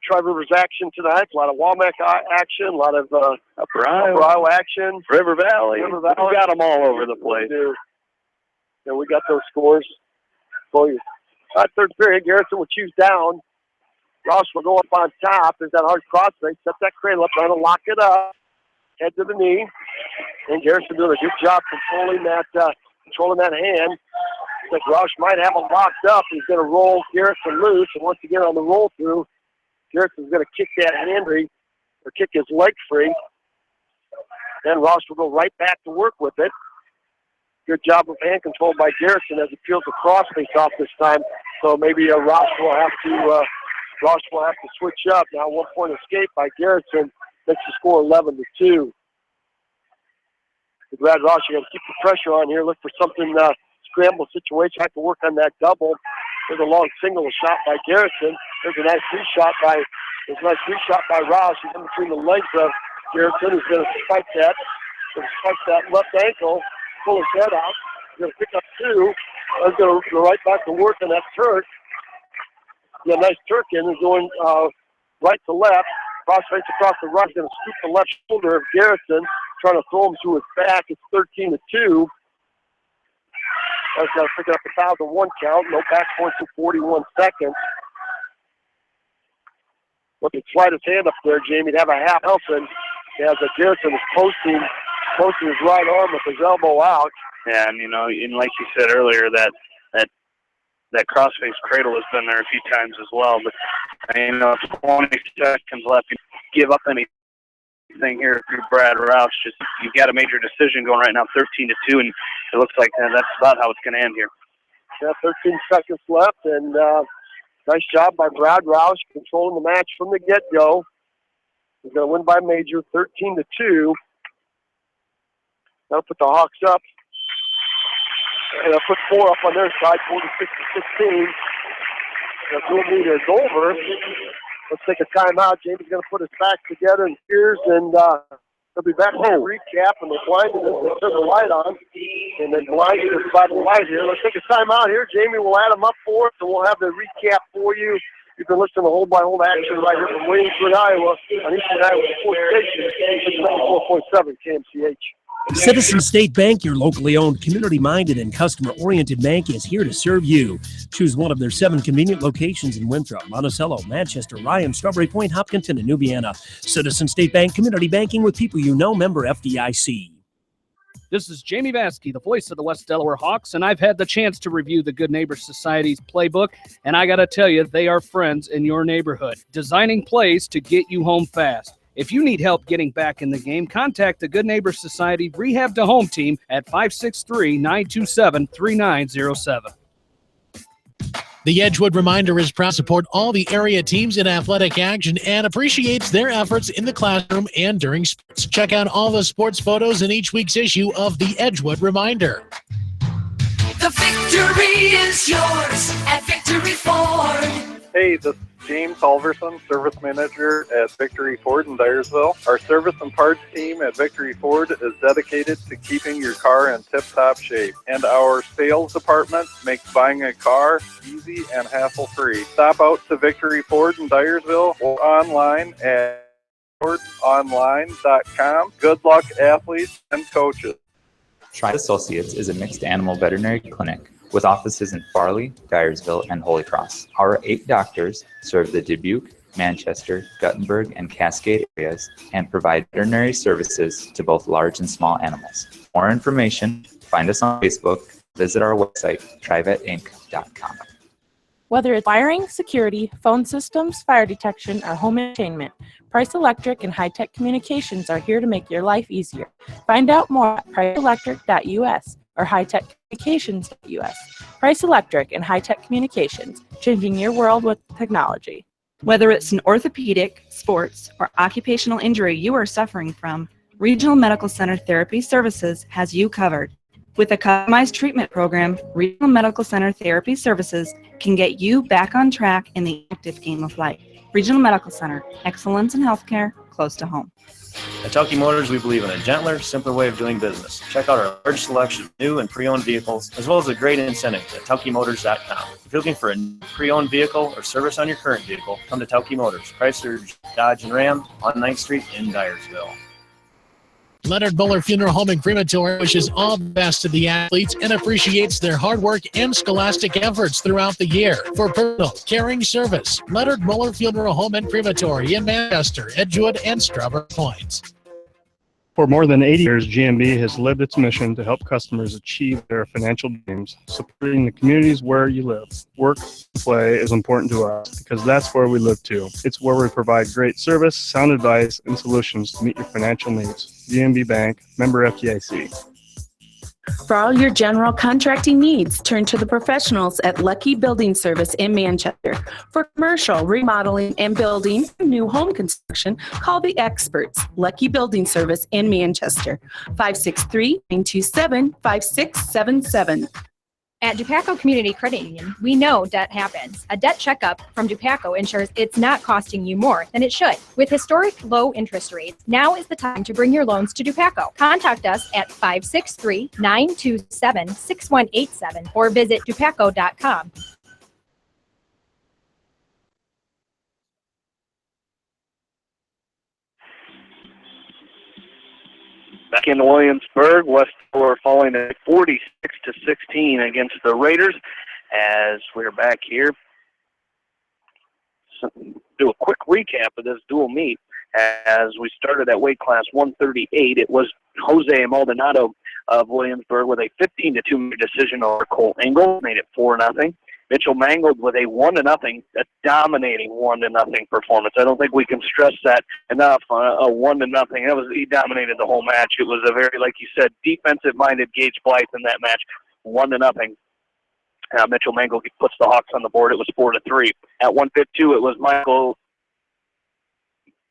Tri-Rivers action tonight. A lot of Walmack action. A lot of Upper Iowa action. River Valley. We got them all over the place. Yeah, we got those scores for you. Third period, Garrison will choose down. Roush will go up on top. There's that hard crossface. Set that cradle up, trying to lock it up. Head to the knee. And Garrison doing a good job controlling that hand. Looks like Roush might have him locked up. He's going to roll Garrison loose. And once again on the roll through, Garrison's going to kick that hand free, or kick his leg free. Then Roush will go right back to work with it. Good job of hand control by Garrison as he peels the crossface off this time. So maybe Roush will have to switch up. Now 1 point escape by Garrison makes the score 11-2. Brad Roush, you got to keep the pressure on here. Look for something scramble situation. Have to work on that double. There's a long single shot by Garrison. There's a nice re-shot by Roush. He's in between the legs of Garrison. He's going to spike that. Going to spike that left ankle. Pull his head out. He's going to pick up 2. He's going to go right back to work on that Turk. Yeah, nice Turk in. He's going right to left. Crossface across the right. He's going to scoop the left shoulder of Garrison. Trying to throw him to his back. It's 13-2. That's got to pick up a 1,001 count. No back points in 41 seconds. Look, he slide his hand up there, Jamie, to have a half helping. As Garrison is posting his right arm with his elbow out. Yeah, and and like you said earlier, that crossface cradle has been there a few times as well. But 20 seconds left. You give up anything here through Brad Roush. Just you've got a major decision going right now, 13-2, and it looks like that's about how it's going to end here. Yeah, 13 seconds left, and nice job by Brad Roush controlling the match from the get-go. He's going to win by major, 13-2. That'll put the Hawks up. And they'll put 4 up on their side, 46-16. The dual meter is over. Let's take a timeout. Jamie's going to put his back together and ears, and they'll be back with a recap. And they're blinded as they turn the light on. And then blinded us by the light here. Let's take a timeout here. Jamie will add them up for us, and we'll have the recap for you You've been listening to Home by Home action right here from Williamsburg, Iowa, on Eastern Iowa Sports Station, 74.7 KMCH. Citizen State Bank, your locally owned, community-minded, and customer-oriented bank, is here to serve you. Choose one of their 7 convenient locations in Winthrop, Monticello, Manchester, Ryan, Strawberry Point, Hopkinton, and Nubiana. Citizen State Bank, community banking with people you know, member FDIC. This is Jamie Vaskey, the voice of the West Delaware Hawks, and I've had the chance to review the Good Neighbor Society's playbook, and I got to tell you, they are friends in your neighborhood, designing plays to get you home fast. If you need help getting back in the game, contact the Good Neighbor Society Rehab to Home team at 563-927-3907. The Edgewood Reminder is proud to support all the area teams in athletic action and appreciates their efforts in the classroom and during sports. Check out all the sports photos in each week's issue of the Edgewood Reminder. The victory is yours at Victory Ford. Hey, this is James Halverson, Service Manager at Victory Ford in Dyersville. Our service and parts team at Victory Ford is dedicated to keeping your car in tip-top shape. And our sales department makes buying a car easy and hassle-free. Stop out to Victory Ford in Dyersville or online at fordonline.com. Good luck, athletes and coaches. Tribe Associates is a mixed animal veterinary clinic with offices in Farley, Dyersville, and Holy Cross. Our 8 doctors serve the Dubuque, Manchester, Guttenberg, and Cascade areas and provide veterinary services to both large and small animals. For more information, find us on Facebook, visit our website, trivetinc.com. Whether it's wiring, security, phone systems, fire detection, or home entertainment, Price Electric and High Tech Communications are here to make your life easier. Find out more at priceelectric.us or hightechcommunications.us. Price Electric and High Tech Communications, changing your world with technology. Whether it's an orthopedic, sports, or occupational injury you are suffering from, Regional Medical Center Therapy Services has you covered. With a customized treatment program, Regional Medical Center Therapy Services can get you back on track in the active game of life. Regional Medical Center, excellence in healthcare, close to home. At Telke Motors, we believe in a gentler, simpler way of doing business. Check out our large selection of new and pre-owned vehicles, as well as a great incentive at TelkeMotors.com. If you're looking for a new pre-owned vehicle or service on your current vehicle, come to Telke Motors, Chrysler, Dodge, and Ram on 9th Street in Dyersville. Leonard Muller Funeral Home and Crematory wishes all the best to the athletes and appreciates their hard work and scholastic efforts throughout the year. For personal, caring service, Leonard Muller Funeral Home and Crematory in Manchester, Edgewood, and Strawberry Point. For more than 80 years, GMB has lived its mission to help customers achieve their financial dreams. Supporting the communities where you live, work, and play is important to us because that's where we live too. It's where we provide great service, sound advice, and solutions to meet your financial needs. GMB Bank, member FDIC. For all your general contracting needs, turn to the professionals at Lucky Building Service in Manchester. For commercial, remodeling, and building new home construction, call the experts. Lucky Building Service in Manchester, 563-927-5677. At Dupaco Community Credit Union, we know debt happens. A debt checkup from Dupaco ensures it's not costing you more than it should. With historic low interest rates, now is the time to bring your loans to Dupaco. Contact us at 563-927-6187 or visit dupaco.com. Back in Williamsburg, West Delaware falling at 46-16 against the Raiders. As we're back here, so do a quick recap of this dual meet. As we started at weight class 138, it was Jose Maldonado of Williamsburg with a 15-2 decision over Cole Engel, made it 4-0. Mitchell Mangold with a 1-0, a dominating 1-0 performance. I don't think we can stress that enough. A 1-0. He dominated the whole match. It was a very, like you said, defensive-minded Gage Blythe in that match. 1-0. Mitchell Mangold puts the Hawks on the board. It was 4-3. At 152, it was Michael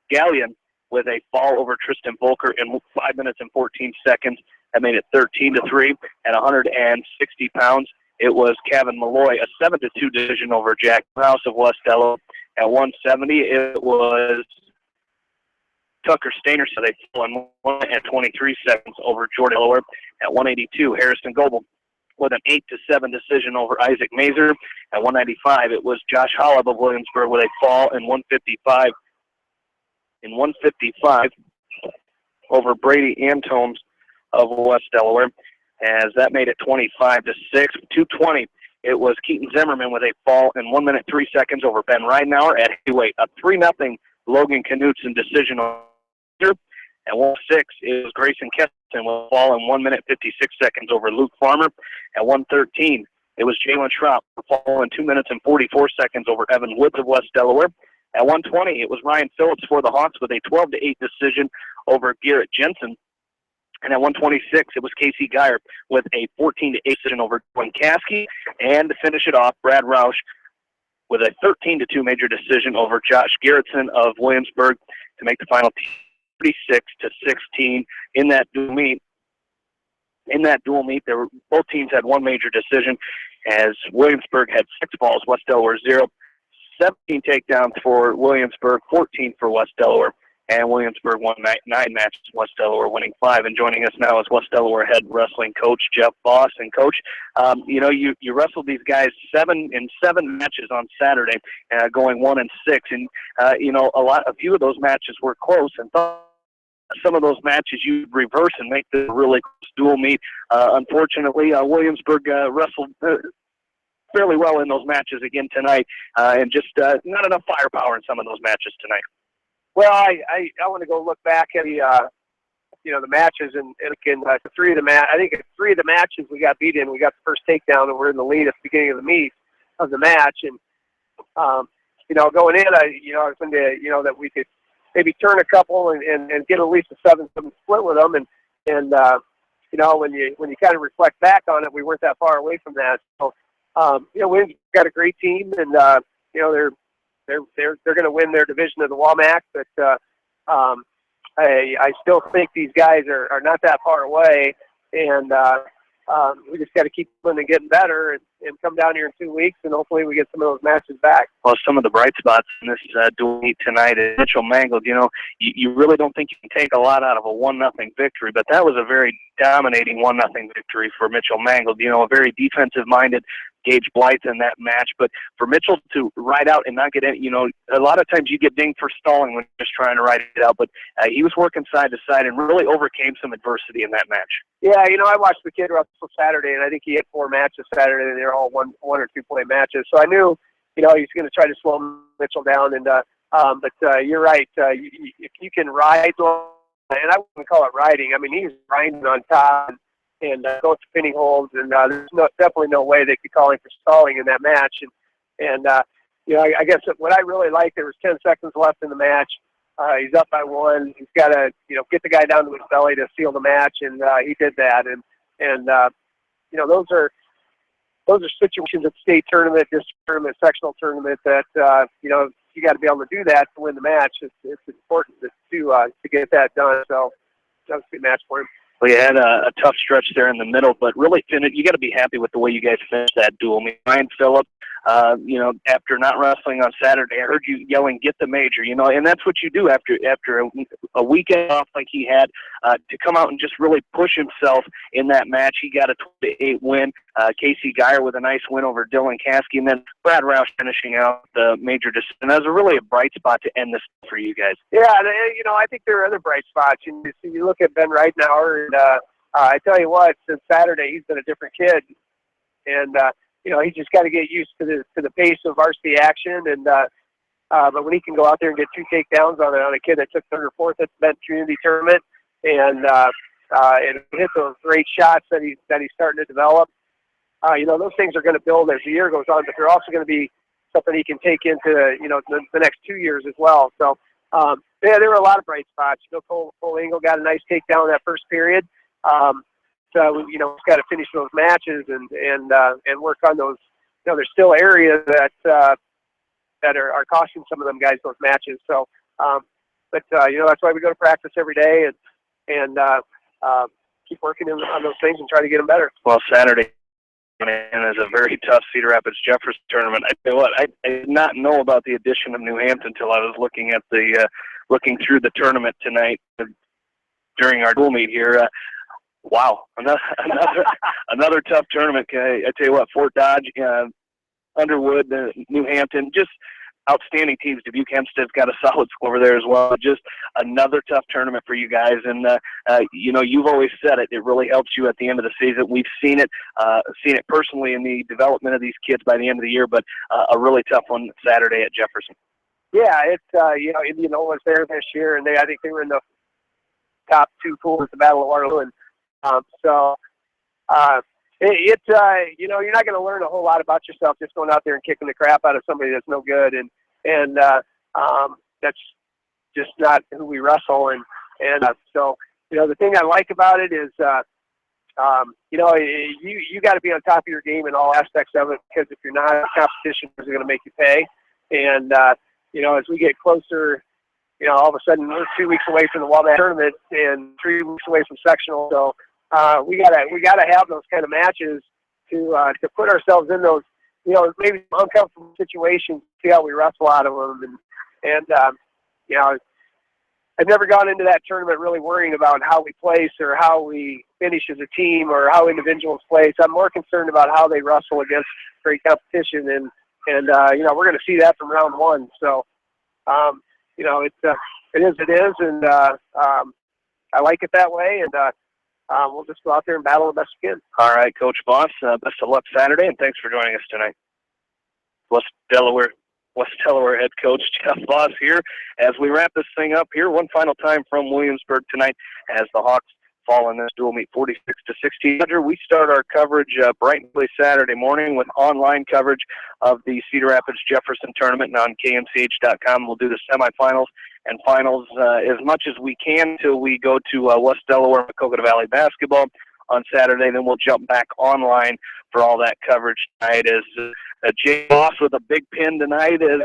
Gallion with a fall over Tristan Volker in 5 minutes and 14 seconds. That made it 13-3. At 160 pounds, it was Kevin Malloy, a 7-2 decision over Jack House of West Delaware. At 170, it was Tucker Stainer, so they fell in 1 and 23 seconds over Jordan Delaware. At 182, Harrison Goebel with an 8-7 decision over Isaac Mazer. At 195, it was Josh Hollab of Williamsburg with a fall in 155. In 155 over Brady Antones of West Delaware, as that made it 25-6. 220, it was Keaton Zimmerman with a fall in 1 minute 3 seconds over Ben Ridenauer at heavyweight. A 3-0 Logan Knutson decision over. At 106, it was Grayson Keston with a fall in 1 minute 56 seconds over Luke Farmer. At 113, it was Jalen Schrapp with a fall in 2 minutes and 44 seconds over Evan Woods of West Delaware. At 120, it was Ryan Phillips for the Hawks with a 12-8 decision over Garrett Jensen. And at 126, it was Casey Geyer with a 14-8 decision over Glenn Caskey. And to finish it off, Brad Roush with a 13-2 major decision over Josh Garrettson of Williamsburg to make the final 36-16 in that dual meet. In that dual meet, both teams had one major decision, as Williamsburg had 6 falls, West Delaware 0. 17 takedowns for Williamsburg, 14 for West Delaware, and Williamsburg won 9 matches, West Delaware winning 5. And joining us now is West Delaware head wrestling coach Jeff Voss. And Coach, you wrestled these guys 7 matches on Saturday, going 1-6, and a few of those matches were close, and some of those matches you reverse and make the really close dual meet. Unfortunately, Williamsburg wrestled fairly well in those matches again tonight, and just not enough firepower in some of those matches tonight. Well, I want to go look back at the matches, and again, I think 3 of the matches we got beat in. We got the first takedown, and we're in the lead at the beginning of the match. And going in, I was thinking that we could maybe turn a couple and get at least a 7-7 split with them. And when you kind of reflect back on it, we weren't that far away from that. So we've got a great team, and they're going to win their division of the WAMAC, but I still think these guys are not that far away, and we just got to keep going and getting better, and come down here in 2 weeks, and hopefully we get some of those matches back. Well, some of the bright spots in this dual meet tonight is Mitchell Mangold. You really don't think you can take a lot out of a 1-0 victory, but that was a very dominating 1-0 victory for Mitchell Mangold. A very defensive-minded Gage Blythe in that match, but for Mitchell to ride out and not get any, a lot of times you get dinged for stalling when you're just trying to ride it out, but he was working side to side and really overcame some adversity in that match. Yeah, I watched the kid wrestle Saturday, and I think he had 4 matches Saturday, and they're all one or 2 play matches. So I knew, he's going to try to slow Mitchell down, and but you're right. If you can ride, and I wouldn't call it riding. I mean, he's grinding on top and going to pinning holds, and there's definitely no way they could call him for stalling in that match. And I guess what I really liked, there was 10 seconds left in the match. He's up by 1. He's got to, get the guy down to his belly to seal the match, and he did that. And those are situations at state tournament, district tournament, sectional tournament that you got to be able to do that to win the match. It's important to get that done. So that was a good match for him. We had a tough stretch there in the middle, but really, you got to be happy with the way you guys finished that duel. I mean, Ryan Phillip, after not wrestling on Saturday, I heard you yelling, "Get the major!" And that's what you do after a weekend off like he had, to come out and just really push himself in that match. He got a 12-8 win. Casey Geyer with a nice win over Dylan Caskey, and then Brad Roush finishing out the major decision. That was really a bright spot to end this for you guys. Yeah, I think there are other bright spots. You look at Ben Ridenauer, and I tell you what, since Saturday, he's been a different kid, and he's just got to get used to the pace of varsity action, and but when he can go out there and get 2 takedowns on a kid that took 3rd or 4th at the Benton Community Tournament, and hit those great shots that he's starting to develop, those things are going to build as the year goes on, but they're also going to be something he can take into the next 2 years as well. So there were a lot of bright spots. Cole Engel got a nice takedown in that first period. So we've got to finish those matches and work on those. There's still areas that are costing some of them guys those matches. So, but that's why we go to practice every day and keep working on those things and try to get them better. Well, Saturday is a very tough Cedar Rapids Jefferson tournament. I tell you what, I did not know about the addition of New Hampton until I was looking through the tournament tonight during our dual meet here. Wow, another tough tournament. I tell you what, Fort Dodge, Underwood, New Hampton, just outstanding teams. Dubuque Hempstead's got a solid score there as well. Just another tough tournament for you guys. And, you've always said it. It really helps you at the end of the season. We've seen it personally in the development of these kids by the end of the year, but a really tough one Saturday at Jefferson. Yeah, it's, Indianola was there this year, and I think they were in the top 2 pools at the Battle of Waterloo. And you're not going to learn a whole lot about yourself just going out there and kicking the crap out of somebody that's no good, and that's just not who we wrestle. So the thing I like about it is you got to be on top of your game in all aspects of it, because if you're not, competition is going to make you pay. And as we get closer, all of a sudden we're 2 weeks away from the Walnut tournament and 3 weeks away from sectional. So we gotta have those kind of matches to put ourselves in those, maybe uncomfortable situations, see how we wrestle out of them. And I've never gone into that tournament really worrying about how we place or how we finish as a team or how individuals place. I'm more concerned about how they wrestle against great competition. And we're going to see that from round 1. So, it is. And I like it that way. And we'll just go out there and battle the best we can. All right, Coach Voss, best of luck Saturday, and thanks for joining us tonight. West Delaware head coach Jeff Voss here as we wrap this thing up here one final time from Williamsburg tonight as the Hawks fall in this dual meet 46-16. We start our coverage bright and early Saturday morning with online coverage of the Cedar Rapids Jefferson tournament, and on KMCH.com we'll do the semifinals and finals as much as we can till we go to West Delaware Maquoketa Valley basketball on Saturday. Then we'll jump back online for all that coverage tonight as Jay Voss with a big pin tonight as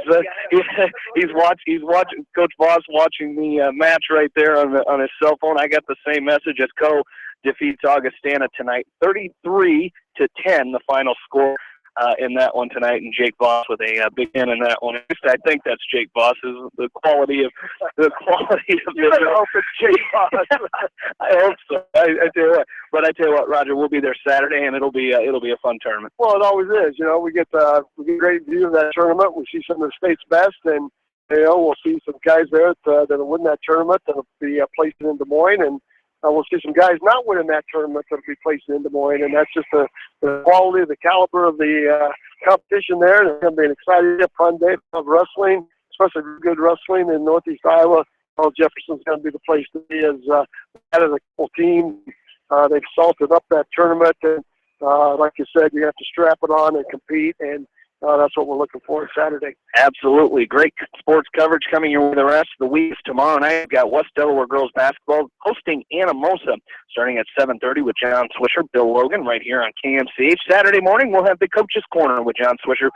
he's watching Coach Voss watching the match right there on his cell phone. I got the same message as Co defeats Augustana tonight, 33-10, the final score in that one tonight, and Jake Voss with a big pin in that one. At least I think that's Jake Voss. Is the quality of this. I hope it's Jake Voss. I hope so. I tell you what, Roger, we'll be there Saturday, and it'll be a fun tournament. Well, it always is. We get a great view of that tournament. We see some of the state's best, and we'll see some guys there that'll win that tournament. That'll be placed in Des Moines, and we'll see some guys not winning that tournament that'll be placed in Des Moines, and that's just the quality, the caliber of the competition there. And it's going to be an exciting, fun day of wrestling, especially good wrestling in Northeast Iowa. Jefferson's going to be the place to be as that is a cool team. They've salted up that tournament, and like you said, you have to strap it on and compete, and that's what we're looking for Saturday. Absolutely. Great sports coverage coming your way the rest of the week. Tomorrow night, we've got West Delaware girls basketball hosting Anamosa starting at 7:30 with John Swisher, Bill Logan right here on KMCH. Saturday morning, we'll have the Coach's Corner with John Swisher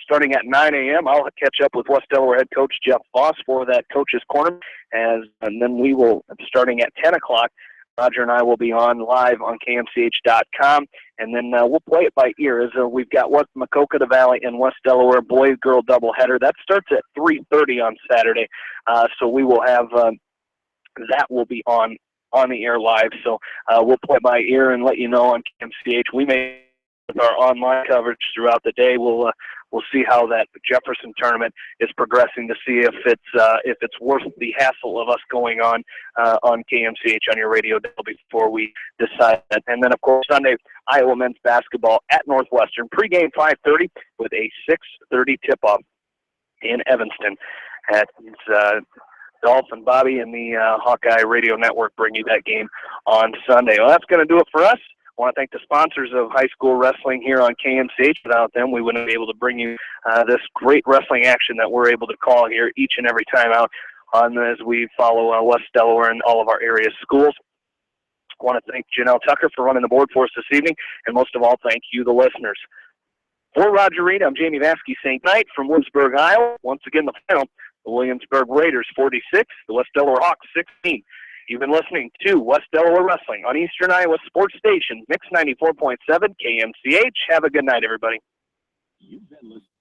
starting at 9 a.m. I'll catch up with West Delaware head coach Jeff Voss for that Coach's Corner, and then we will, starting at 10 o'clock, Roger and I will be on live on KMCH.com, and then we'll play it by ear. As we've got West Maquoketa Valley and West Delaware boys-girl doubleheader. That starts at 3:30 on Saturday, so we will have that will be on the air live. So we'll play it by ear and let you know on KMCH. We may with our online coverage throughout the day. We'll see how that Jefferson tournament is progressing to see if it's worth the hassle of us going on KMCH on your radio before we decide that. And then of course Sunday, Iowa men's basketball at Northwestern. Pregame 5:30 with a 6:30 tip-off in Evanston. Dolph and Bobby and the Hawkeye Radio Network bring you that game on Sunday. Well, that's going to do it for us. I want to thank the sponsors of high school wrestling here on KMCH. Without them, we wouldn't be able to bring you this great wrestling action that we're able to call here each and every time out as we follow West Delaware and all of our area schools. I want to thank Janelle Tucker for running the board for us this evening, and most of all, thank you, the listeners. For Roger Reed, I'm Jamie Vaskey saying night from Williamsburg, Iowa. Once again, the final, the Williamsburg Raiders 46, the West Delaware Hawks 16. You've been listening to West Delaware Wrestling on Eastern Iowa Sports Station, Mix 94.7 KMCH. Have a good night, everybody. You've been listening.